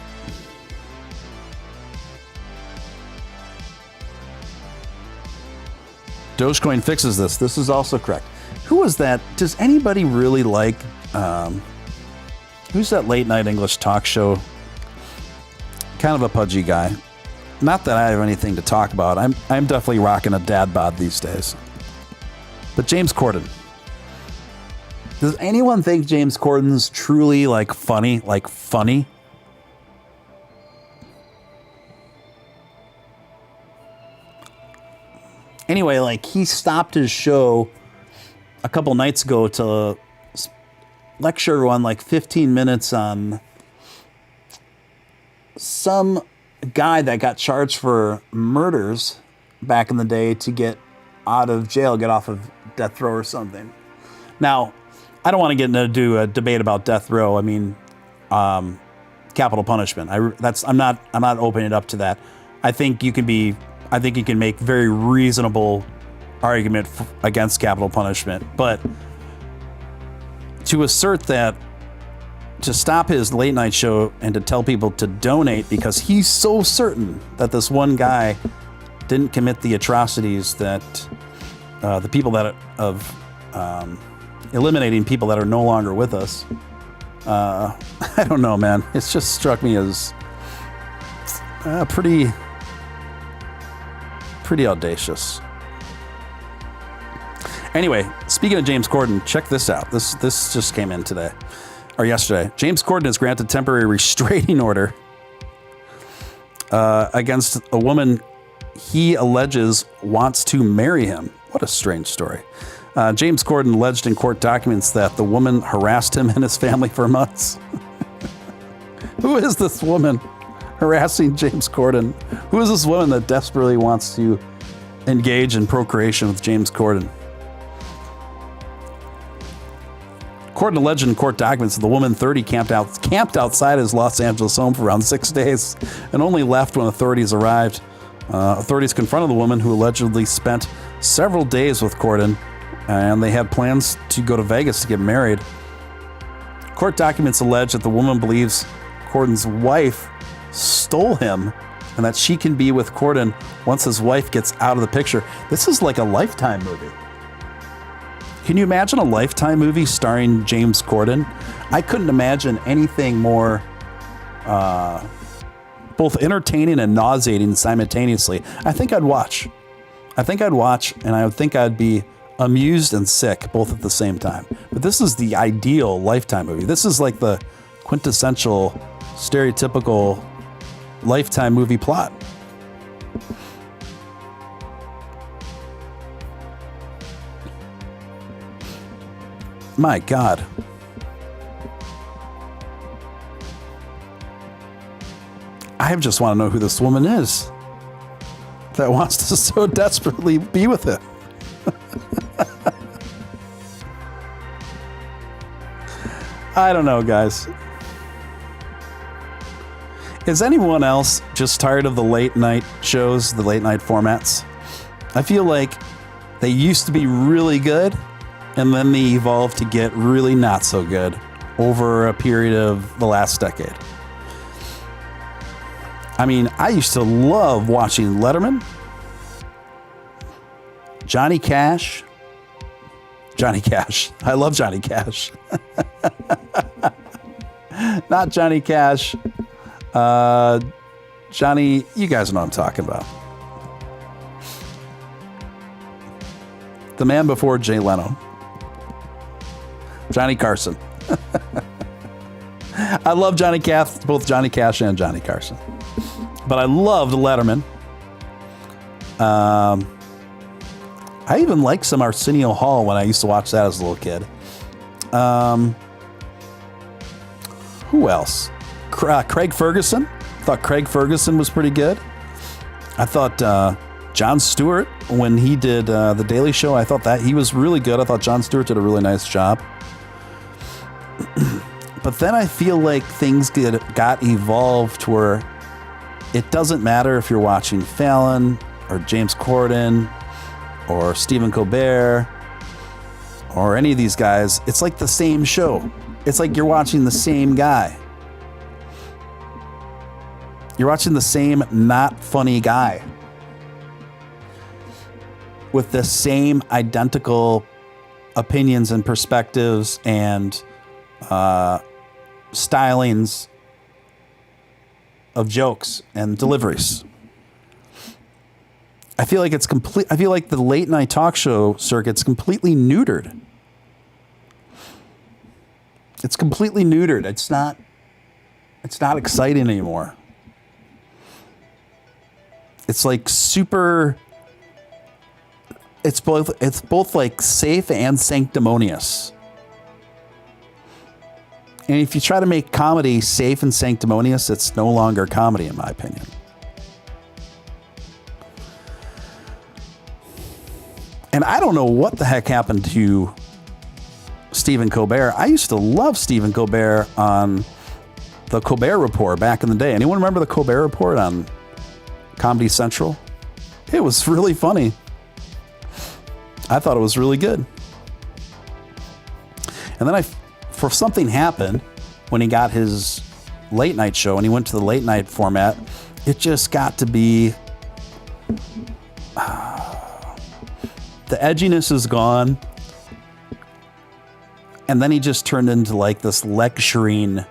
Dogecoin fixes this. This is also correct. Who was that? Does anybody really like... who's that late night English talk show? Kind of a pudgy guy. Not that I have anything to talk about. I'm definitely rocking a dad bod these days. But James Corden. Does anyone think James Corden's truly like funny? Like funny? Anyway, like he stopped his show a couple nights ago to lecture everyone like 15 minutes on some guy that got charged for murders back in the day to get out of jail, get off of death row or something. Now, I don't want to get into a debate about death row. I mean, capital punishment. I'm not opening it up to that. I think you can make very reasonable argument against capital punishment, but to assert that, to stop his late night show and to tell people to donate because he's so certain that this one guy didn't commit the atrocities that the people that of eliminating people that are no longer with us. I don't know, man. It's just struck me as pretty audacious. Anyway, speaking of James Corden, check this out. This just came in today, or yesterday. James Corden is granted temporary restraining order against a woman he alleges wants to marry him. What a strange story. James Corden alleged in court documents that the woman harassed him and his family for months. Who is this woman harassing James Corden? Who is this woman that desperately wants to engage in procreation with James Corden? Corden alleged in court documents that the woman, 30, camped outside his Los Angeles home for around 6 days and only left when authorities arrived. Authorities confronted the woman, who allegedly spent several days with Corden, and they had plans to go to Vegas to get married. Court documents allege that the woman believes Corden's wife stole him and that she can be with Corden once his wife gets out of the picture. This is like a Lifetime movie. Can you imagine a Lifetime movie starring James Corden? I couldn't imagine anything more both entertaining and nauseating simultaneously. I think I'd watch, and I would think I'd be amused and sick both at the same time. But this is the ideal Lifetime movie. This is like the quintessential, stereotypical Lifetime movie plot. My God. I just want to know who this woman is. that wants to so desperately be with him. I don't know, guys. Is anyone else just tired of the late night shows, the late night formats? I feel like they used to be really good, and then they evolved to get really not so good over a period of the last decade. I mean, I used to love watching Letterman, Johnny Cash. I love Johnny Cash. Not Johnny Cash. Johnny, you guys know what I'm talking about. The man before Jay Leno. Johnny Carson. I love Johnny Cash, both Johnny Cash and Johnny Carson. But I loved Letterman. I even liked some Arsenio Hall when I used to watch that as a little kid. Who else? Craig Ferguson. I thought Craig Ferguson was pretty good. I thought Jon Stewart, when he did The Daily Show, I thought that he was really good. I thought Jon Stewart did a really nice job. But then I feel like things got evolved where it doesn't matter if you're watching Fallon or James Corden or Stephen Colbert or any of these guys. It's like the same show. It's like you're watching the same guy. You're watching the same not funny guy with the same identical opinions and perspectives and stylings of jokes and deliveries. I feel like it's complete. I feel like the late night talk show circuit's completely neutered. It's completely neutered. It's not exciting anymore. It's like super. It's both like safe and sanctimonious. And if you try to make comedy safe and sanctimonious, it's no longer comedy, in my opinion. And I don't know what the heck happened to Stephen Colbert. I used to love Stephen Colbert on the Colbert Report back in the day. Anyone remember the Colbert Report on Comedy Central? It was really funny. I thought it was really good. And then for something happened when he got his late night show and he went to the late night format. It just got to be the edginess is gone. And then he just turned into like this lecturing,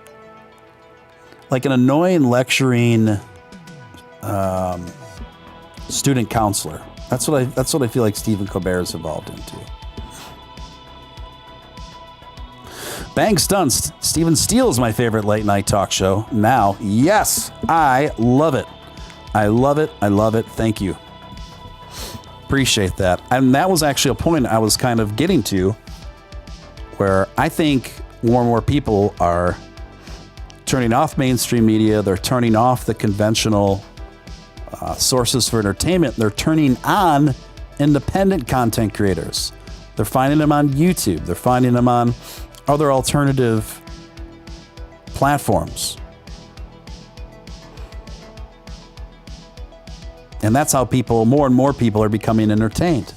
like an annoying lecturing student counselor. That's what I feel like Stephen Colbert is evolved into. Banks done. Stephen Steele is my favorite late night talk show now. Yes, I love it. I love it. I love it. Thank you. Appreciate that. And that was actually a point I was kind of getting to, where I think more and more people are turning off mainstream media. They're turning off the conventional sources for entertainment. They're turning on independent content creators. They're finding them on YouTube. They're finding them on other alternative platforms. And that's how more and more people are becoming entertained.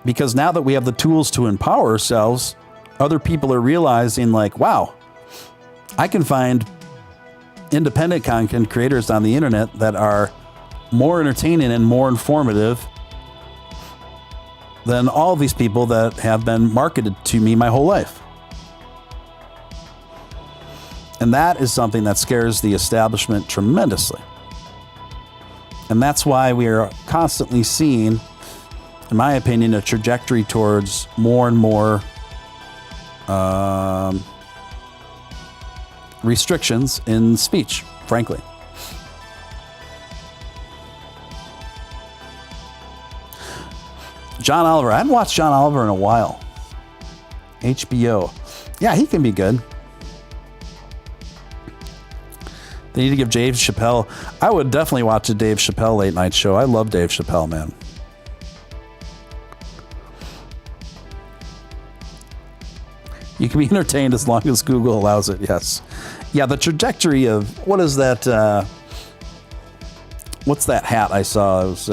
Because now that we have the tools to empower ourselves, other people are realizing like, wow, I can find independent content creators on the internet that are more entertaining and more informative than all these people that have been marketed to me my whole life. And that is something that scares the establishment tremendously. And that's why we are constantly seeing, in my opinion, a trajectory towards more and more restrictions in speech, frankly. John Oliver. I haven't watched John Oliver in a while. HBO. Yeah, he can be good. They need to give Dave Chappelle. I would definitely watch a Dave Chappelle late night show. I love Dave Chappelle, man. You can be entertained as long as Google allows it. Yes. Yeah, the trajectory of what is that? What's that hat I saw? It was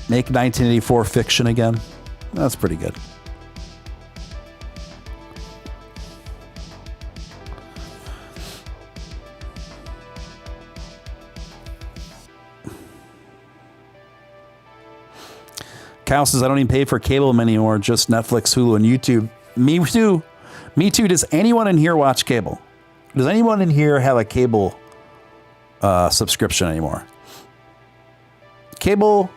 make 1984 fiction again. That's pretty good. Kyle says, I don't even pay for cable anymore, just Netflix, Hulu, and YouTube. Me too. Me too. Does anyone in here watch cable? Does anyone in here have a cable subscription anymore? Cable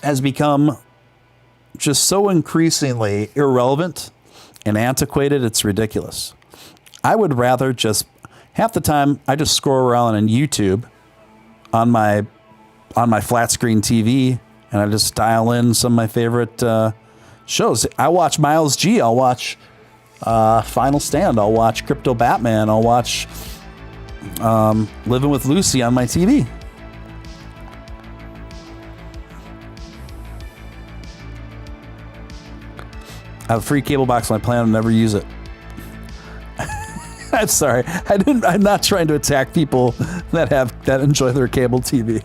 has become just so increasingly irrelevant and antiquated, it's ridiculous. I would rather just, half the time, I just scroll around on YouTube on my flat screen TV, and I just dial in some of my favorite shows. I watch Miles G. I'll watch Final Stand. I'll watch Crypto Batman. I'll watch Living with Lucy on my TV. I have a free cable box on my plan and never use it. I'm sorry. I'm not trying to attack people that enjoy their cable TV.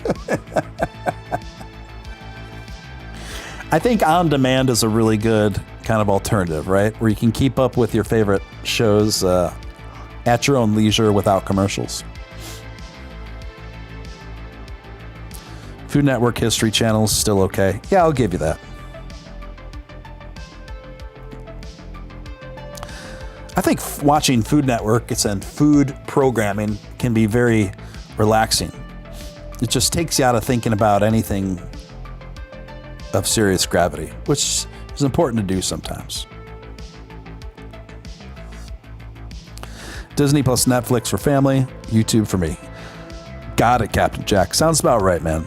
I think on demand is a really good kind of alternative, right? Where you can keep up with your favorite shows at your own leisure without commercials. Food Network History Channel is still okay. Yeah, I'll give you that. I think watching Food Network and food programming can be very relaxing. It just takes you out of thinking about anything of serious gravity, which is important to do sometimes. Disney plus Netflix for family, YouTube for me. Got it, Captain Jack. Sounds about right, man.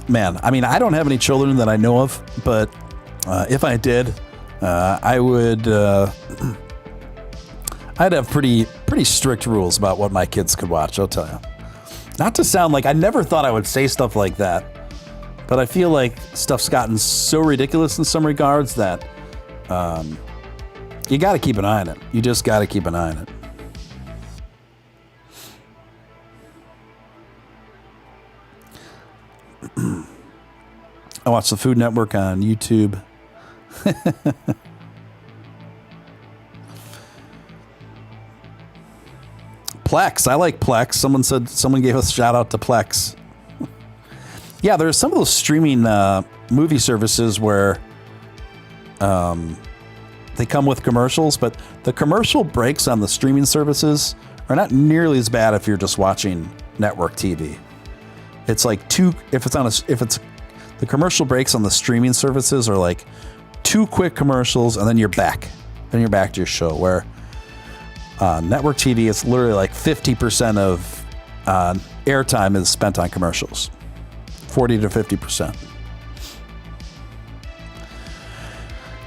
Man, I mean, I don't have any children that I know of, but if I did, I would. I'd have pretty strict rules about what my kids could watch. I'll tell you. Not to sound like I never thought I would say stuff like that, but I feel like stuff's gotten so ridiculous in some regards that you got to keep an eye on it. You just got to keep an eye on it. I watch the Food Network on YouTube. Plex. I like Plex. Someone gave us a shout out to Plex. Yeah, there's some of those streaming movie services where they come with commercials, but the commercial breaks on the streaming services are not nearly as bad if you're just watching network TV. It's like the commercial breaks on the streaming services are like 2 quick commercials and then you're back. Then you're back to your show. Where network TV, it's literally like 50% of airtime is spent on commercials. 40 to 50%.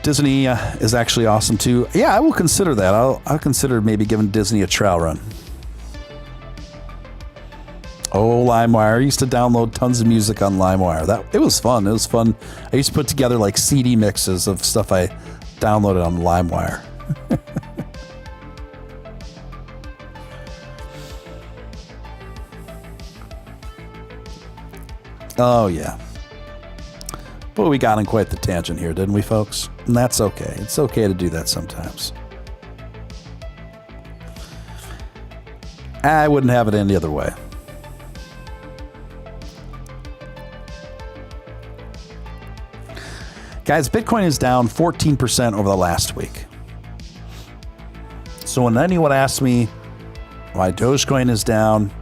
Disney is actually awesome too. Yeah, I will consider that. I'll consider maybe giving Disney a trial run. Oh, LimeWire. I used to download tons of music on LimeWire. It was fun. It was fun. I used to put together like CD mixes of stuff I downloaded on LimeWire. Oh, yeah. But we got on quite the tangent here, didn't we, folks? And that's okay. It's okay to do that sometimes. I wouldn't have it any other way. Guys, Bitcoin is down 14% over the last week. So when anyone asks me why Dogecoin is down,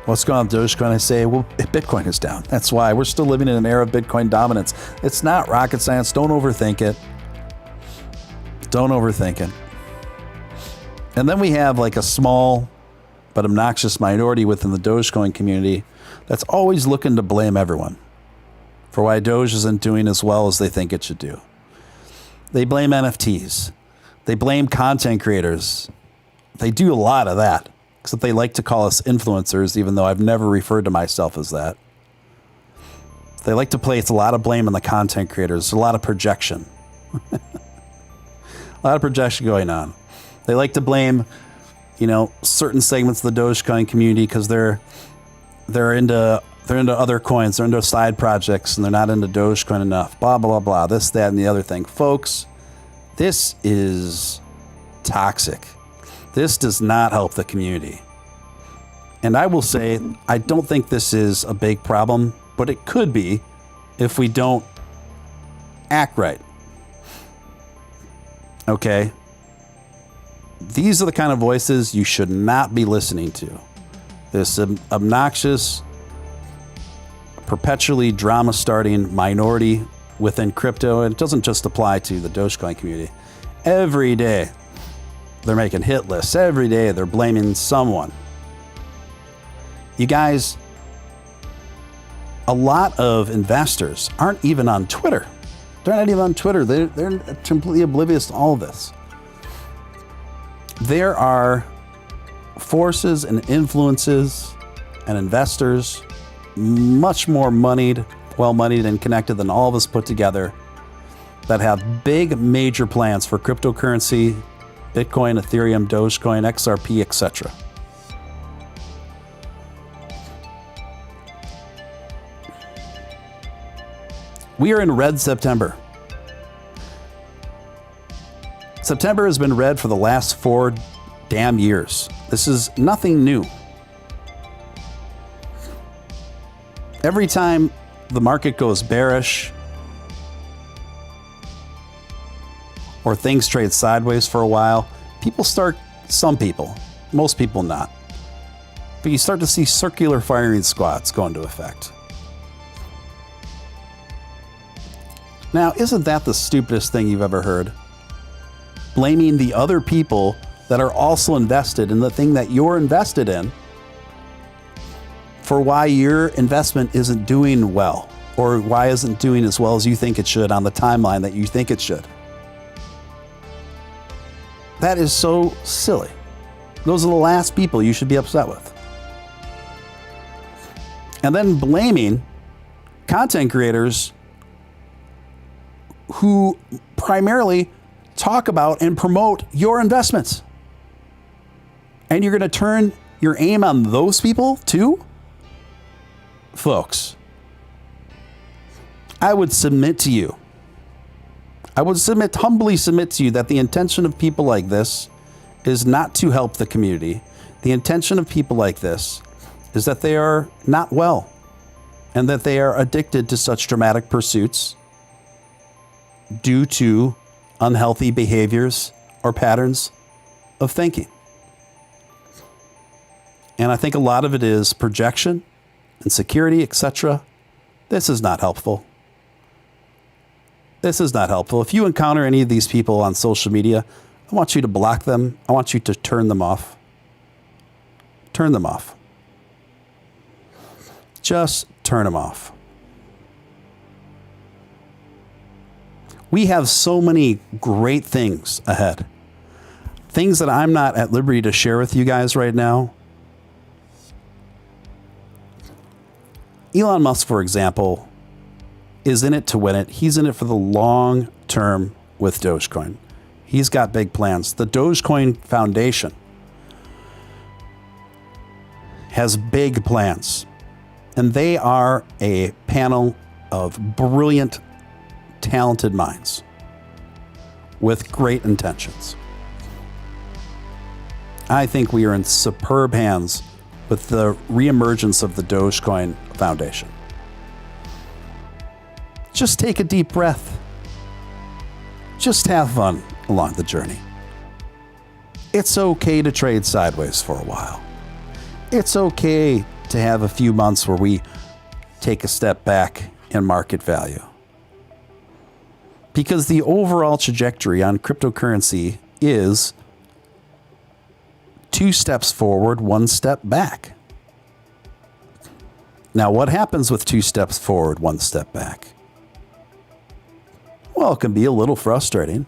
what's going on with Dogecoin, I say, well, Bitcoin is down. That's why we're still living in an era of Bitcoin dominance. It's not rocket science. Don't overthink it. Don't overthink it. And then we have like a small but obnoxious minority within the Dogecoin community that's always looking to blame everyone. for why Doge isn't doing as well as they think it should do. They blame NFTs. They blame content creators. They do a lot of that, except they like to call us influencers, even though I've never referred to myself as that. They like to place a lot of blame on the content creators, a lot of projection. A lot of projection going on. They like to blame, certain segments of the Dogecoin community because they're into other coins, they're into side projects, and they're not into Dogecoin enough. Blah, blah, blah, this, that, and the other thing. Folks, this is toxic. This does not help the community. And I will say, I don't think this is a big problem, but it could be if we don't act right. Okay? These are the kind of voices you should not be listening to. This obnoxious, perpetually drama-starting minority within crypto, and it doesn't just apply to the Dogecoin community. Every day, they're making hit lists. Every day, they're blaming someone. You guys, a lot of investors aren't even on Twitter. They're not even on Twitter. They're completely oblivious to all of this. There are forces and influences and investors much more well-moneyed and connected than all of us put together that have big, major plans for cryptocurrency, Bitcoin, Ethereum, Dogecoin, XRP, etc. We are in red September. September has been red for the last 4 damn years. This is nothing new. Every time the market goes bearish or things trade sideways for a while, some people, most people not, but you start to see circular firing squads go into effect. Now, isn't that the stupidest thing you've ever heard? Blaming the other people that are also invested in the thing that you're invested in for why your investment isn't doing well, or why isn't doing as well as you think it should on the timeline that you think it should. That is so silly. Those are the last people you should be upset with. And then blaming content creators who primarily talk about and promote your investments. And you're going to turn your aim on those people too? Folks, I would submit to you. I would humbly submit to you that the intention of people like this is not to help the community. The intention of people like this is that they are not well and that they are addicted to such dramatic pursuits due to unhealthy behaviors or patterns of thinking. And I think a lot of it is projection, insecurity, etc. This is not helpful. This is not helpful. If you encounter any of these people on social media, I want you to block them. I want you to turn them off. Turn them off. Just turn them off. We have so many great things ahead. Things that I'm not at liberty to share with you guys right now. Elon Musk, for example, is in it to win it. He's in it for the long term with Dogecoin. He's got big plans. The Dogecoin Foundation has big plans. And they are a panel of brilliant, talented minds with great intentions. I think we are in superb hands with the reemergence of the Dogecoin Foundation. Just take a deep breath. Just have fun along the journey. It's okay to trade sideways for a while. It's okay to have a few months where we take a step back in market value. Because the overall trajectory on cryptocurrency is 2 steps forward, 1 step back. Now, what happens with 2 steps forward, 1 step back? Well, it can be a little frustrating,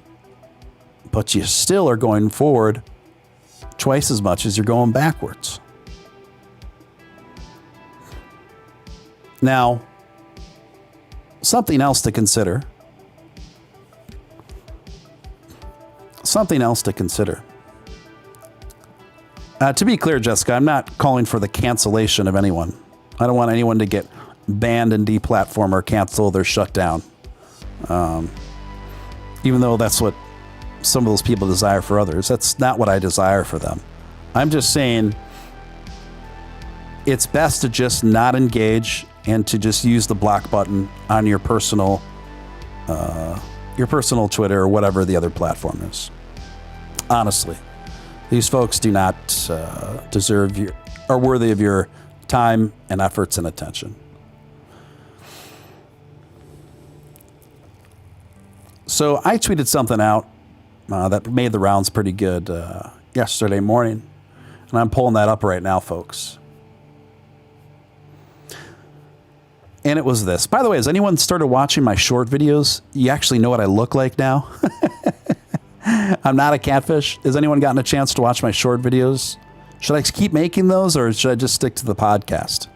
but you still are going forward twice as much as you're going backwards. Now, something else to consider. To be clear, Jessica, I'm not calling for the cancellation of anyone. I don't want anyone to get banned and deplatformed or canceled or shut down. Even though that's what some of those people desire for others. That's not what I desire for them. I'm just saying it's best to just not engage and to just use the block button on your personal Twitter or whatever the other platform is. Honestly, these folks do not deserve your, are worthy of your time and efforts and attention. So I tweeted something out that made the rounds pretty good yesterday morning, and I'm pulling that up right now, folks. And it was this. By the way, has anyone started watching my short videos? You actually know what I look like now? I'm not a catfish. Has anyone gotten a chance to watch my short videos? Should I keep making those, or should I just stick to the podcast?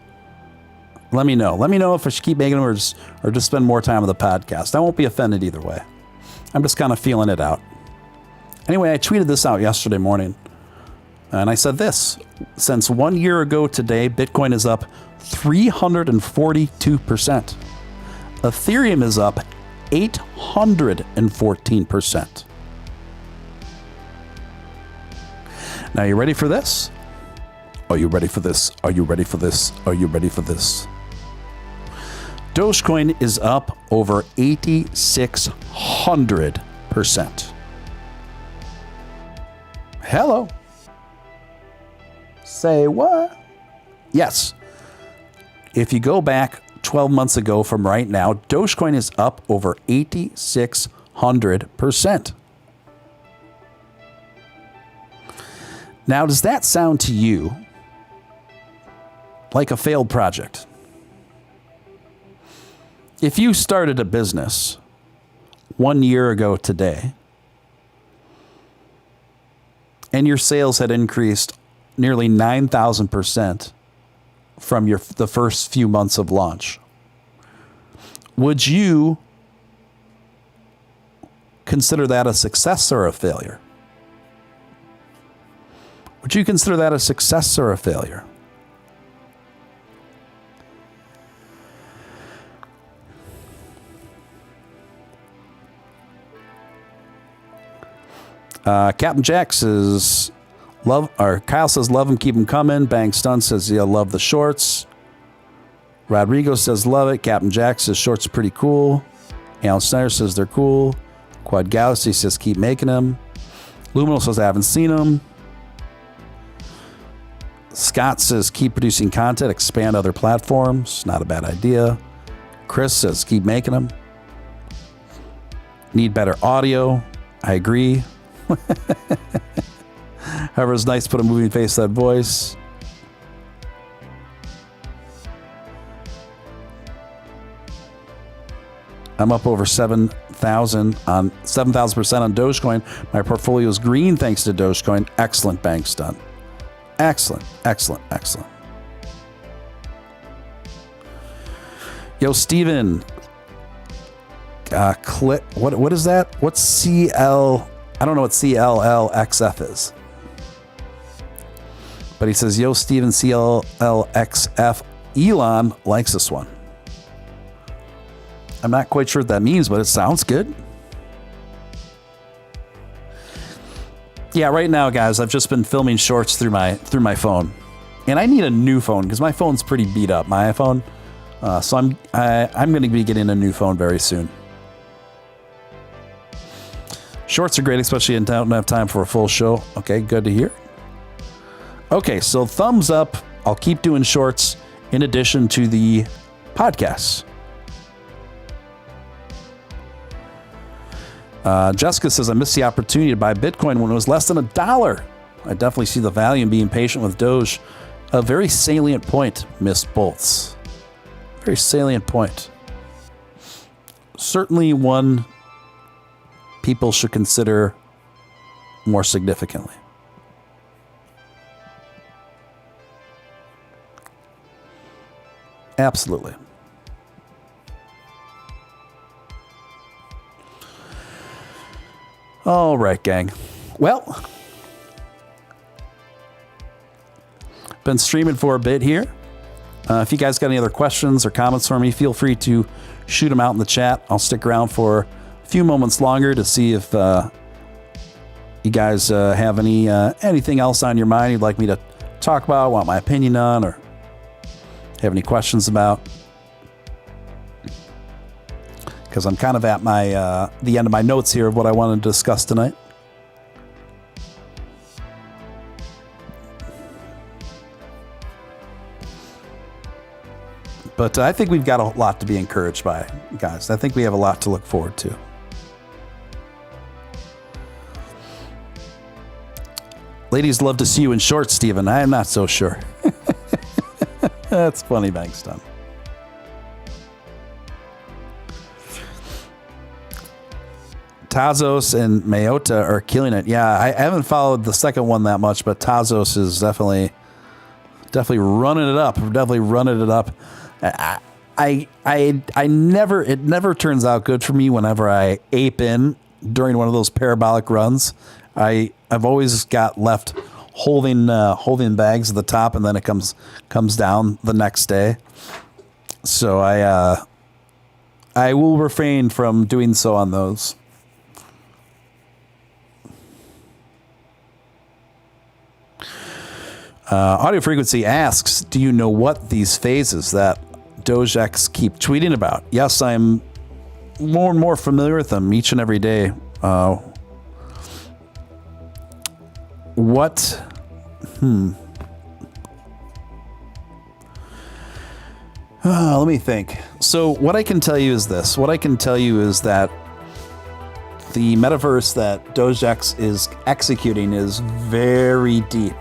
Let me know. Let me know if I should keep making them or just spend more time on the podcast. I won't be offended either way. I'm just kind of feeling it out. Anyway, I tweeted this out yesterday morning, and I said this. Since 1 year ago today, Bitcoin is up 342%. Ethereum is up 814%. Now, you ready for this? Are you ready for this? Are you ready for this? Are you ready for this? Dogecoin is up over 8,600%. Hello. Say what? Yes. If you go back 12 months ago from right now, Dogecoin is up over 8,600%. Now, does that sound to you like a failed project? If you started a business 1 year ago today, and your sales had increased nearly 9,000% from the first few months of launch, would you consider that a success or a failure? Would you consider that a success or a failure? Captain Jack says, Kyle says, love them, keep them coming. Bang Stun says, yeah, love the shorts. Rodrigo says, love it. Captain Jack says, shorts are pretty cool. Alan Snyder says, they're cool. Quad Galaxy says, keep making them. Luminal says, I haven't seen them. Scott says, keep producing content, expand other platforms. Not a bad idea. Chris says, keep making them. Need better audio. I agree. However, it's nice to put a moving face to that voice. I'm up over 7,000% on Dogecoin. My portfolio is green thanks to Dogecoin. Excellent, Bank Stun. Excellent, excellent, excellent. Yo, Steven. What is that? What's CL? I don't know what CLLXF is. But he says, yo, Steven, CLLXF. Elon likes this one. I'm not quite sure what that means, but it sounds good. Yeah, right now, guys, I've just been filming shorts through my phone. And I need a new phone because my phone's pretty beat up, my iPhone. So I'm going to be getting a new phone very soon. Shorts are great, especially if I don't have time for a full show. Okay, good to hear. Okay, so thumbs up. I'll keep doing shorts in addition to the podcasts. Jessica says, I missed the opportunity to buy Bitcoin when it was less than $1. I definitely see the value in being patient with Doge. A very salient point, Miss Bolts. very salient point. Certainly one people should consider more significantly. Absolutely. All right, gang. Well, been streaming for a bit here. If you guys got any other questions or comments for me, feel free to shoot them out in the chat. I'll stick around for a few moments longer to see if you guys have anything else on your mind you'd like me to talk about, want my opinion on, or have any questions about. Because I'm kind of at my the end of my notes here of what I want to discuss tonight. But I think we've got a lot to be encouraged by, guys. I think we have a lot to look forward to. Ladies love to see you in shorts, Steven. I am not so sure. That's funny, Bankston. Tazos and Mayota are killing it. Yeah, I haven't followed the second one that much, but Tazos is definitely running it up. Definitely running it up. It never turns out good for me whenever I ape in during one of those parabolic runs. I've always got left holding bags at the top, and then it comes down the next day. So I will refrain from doing so on those. Audio Frequency asks, do you know what these phases that Dogex keep tweeting about? Yes, I'm more and more familiar with them each and every day. Let me think. So what I can tell you is this. What I can tell you is that the metaverse that Dogex is executing is very deep.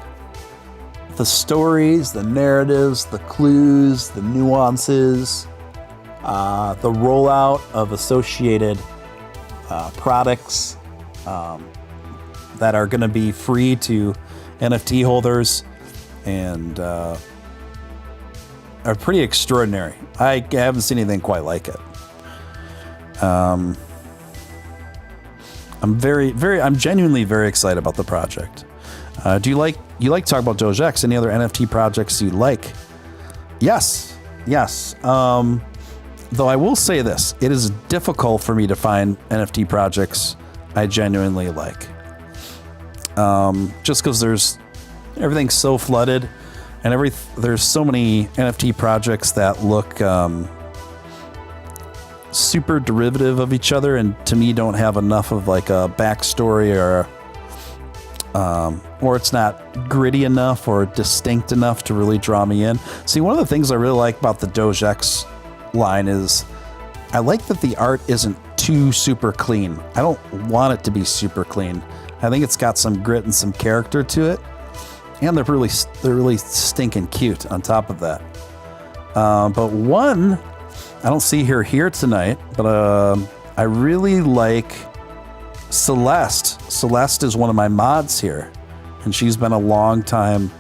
The stories, the narratives, the clues, the nuances, the rollout of associated products that are going to be free to NFT holders and are pretty extraordinary. I haven't seen anything quite like it. I'm genuinely very excited about the project. Do you like to talk about Dogex? Any other NFT projects you like? Yes. Though I will say this, it is difficult for me to find NFT projects I genuinely like. Just because everything's so flooded, and there's so many NFT projects that look super derivative of each other, and to me don't have enough of like a backstory or it's not gritty enough or distinct enough to really draw me in. See, one of the things I really like about the Dogex line is I like that the art isn't too super clean. I don't want it to be super clean. I think it's got some grit and some character to it, and they're really stinking cute on top of that. But one I don't see her here tonight, but I really like Celeste. Celeste is one of my mods here, and she's been a long time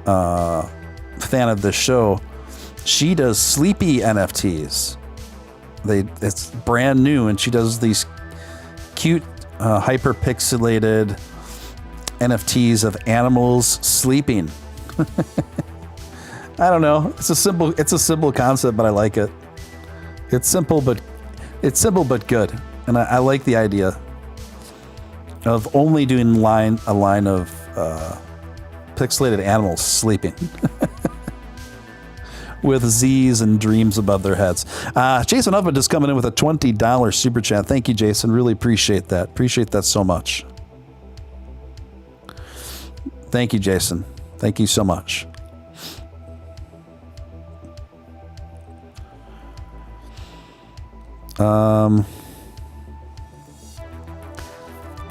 fan of this show. She does Sleepy NFTs. It's brand new, and she does these cute hyper pixelated NFTs of animals sleeping. I don't know. It's a simple concept, but I like it. It's simple but good, and I like the idea of only doing a line of pixelated animals sleeping with Z's and dreams above their heads. Jason Huffman just coming in with a $20 super chat. Thank you, Jason. Really appreciate that. Appreciate that so much. Thank you, Jason. Thank you so much.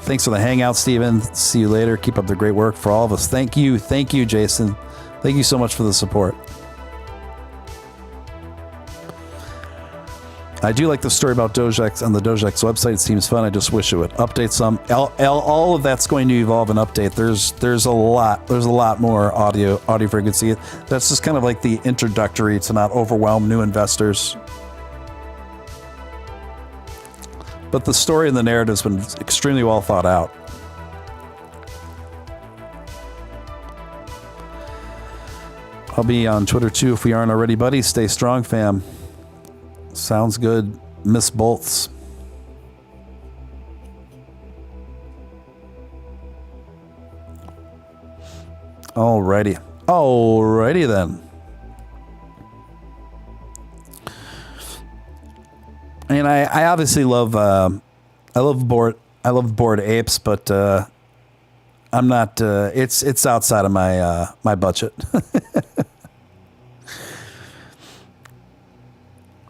Thanks for the hangout, Steven. See you later. Keep up the great work for all of us. Thank you, Jason. Thank you so much for the support. I do like the story about Dojax on the Dojax website. It seems fun. I just wish it would update some. All of that's going to evolve and update. There's a lot more audio frequency. That's just kind of like the introductory to not overwhelm new investors. But the story and the narrative has been extremely well thought out. I'll be on Twitter too if we aren't already, buddy. Stay strong, fam. Sounds good, Miss Bolts. Alrighty then. And I obviously love Bored Apes, but I'm not. It's outside of my budget.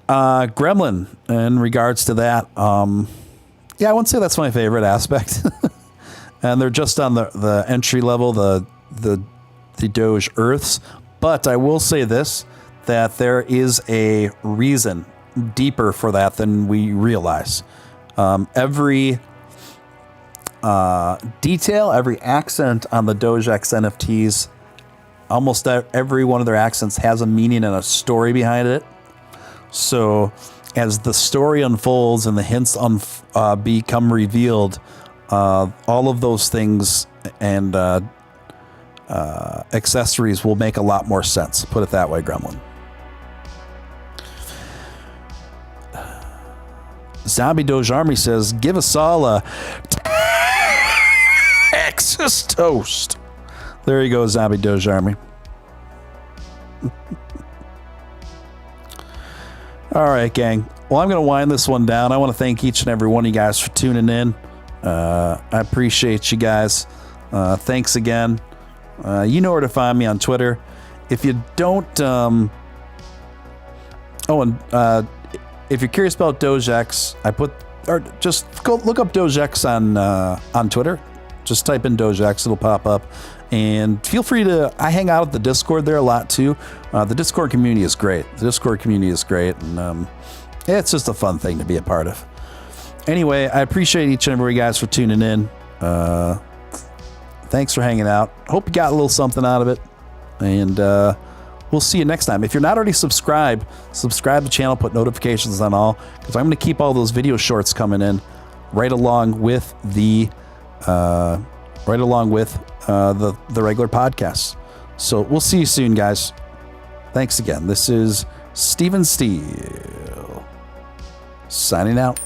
Gremlin, in regards to that, yeah, I wouldn't say that's my favorite aspect. And they're just on the entry level, the Doge Earths. But I will say this, that there is a reason deeper for that than we realize. Every detail, every accent on the Dojax NFTs, almost every one of their accents has a meaning and a story behind it. So as the story unfolds and the hints become revealed, all of those things and accessories will make a lot more sense. Put it that way, Gremlin. Zombie Doge Army says, give us all a Texas toast. There you go, Zombie Doge Army. All right, gang. Well, I'm going to wind this one down. I want to thank each and every one of you guys for tuning in. I appreciate you guys. Thanks again. You know where to find me on Twitter. If you don't... if you're curious about Dogex, just go look up Dogex on Twitter. Just type in Dogex, it'll pop up. And feel free to, I hang out at the Discord there a lot too. The Discord community is great. And it's just a fun thing to be a part of. Anyway, I appreciate each and every guys for tuning in. Thanks for hanging out. Hope you got a little something out of it. And we'll see you next time. If you're not already subscribed to the channel, put notifications on all, because I'm going to keep all those video shorts coming in right along with the the regular podcasts. So we'll see you soon, guys. Thanks again. This is Steven Steele signing out.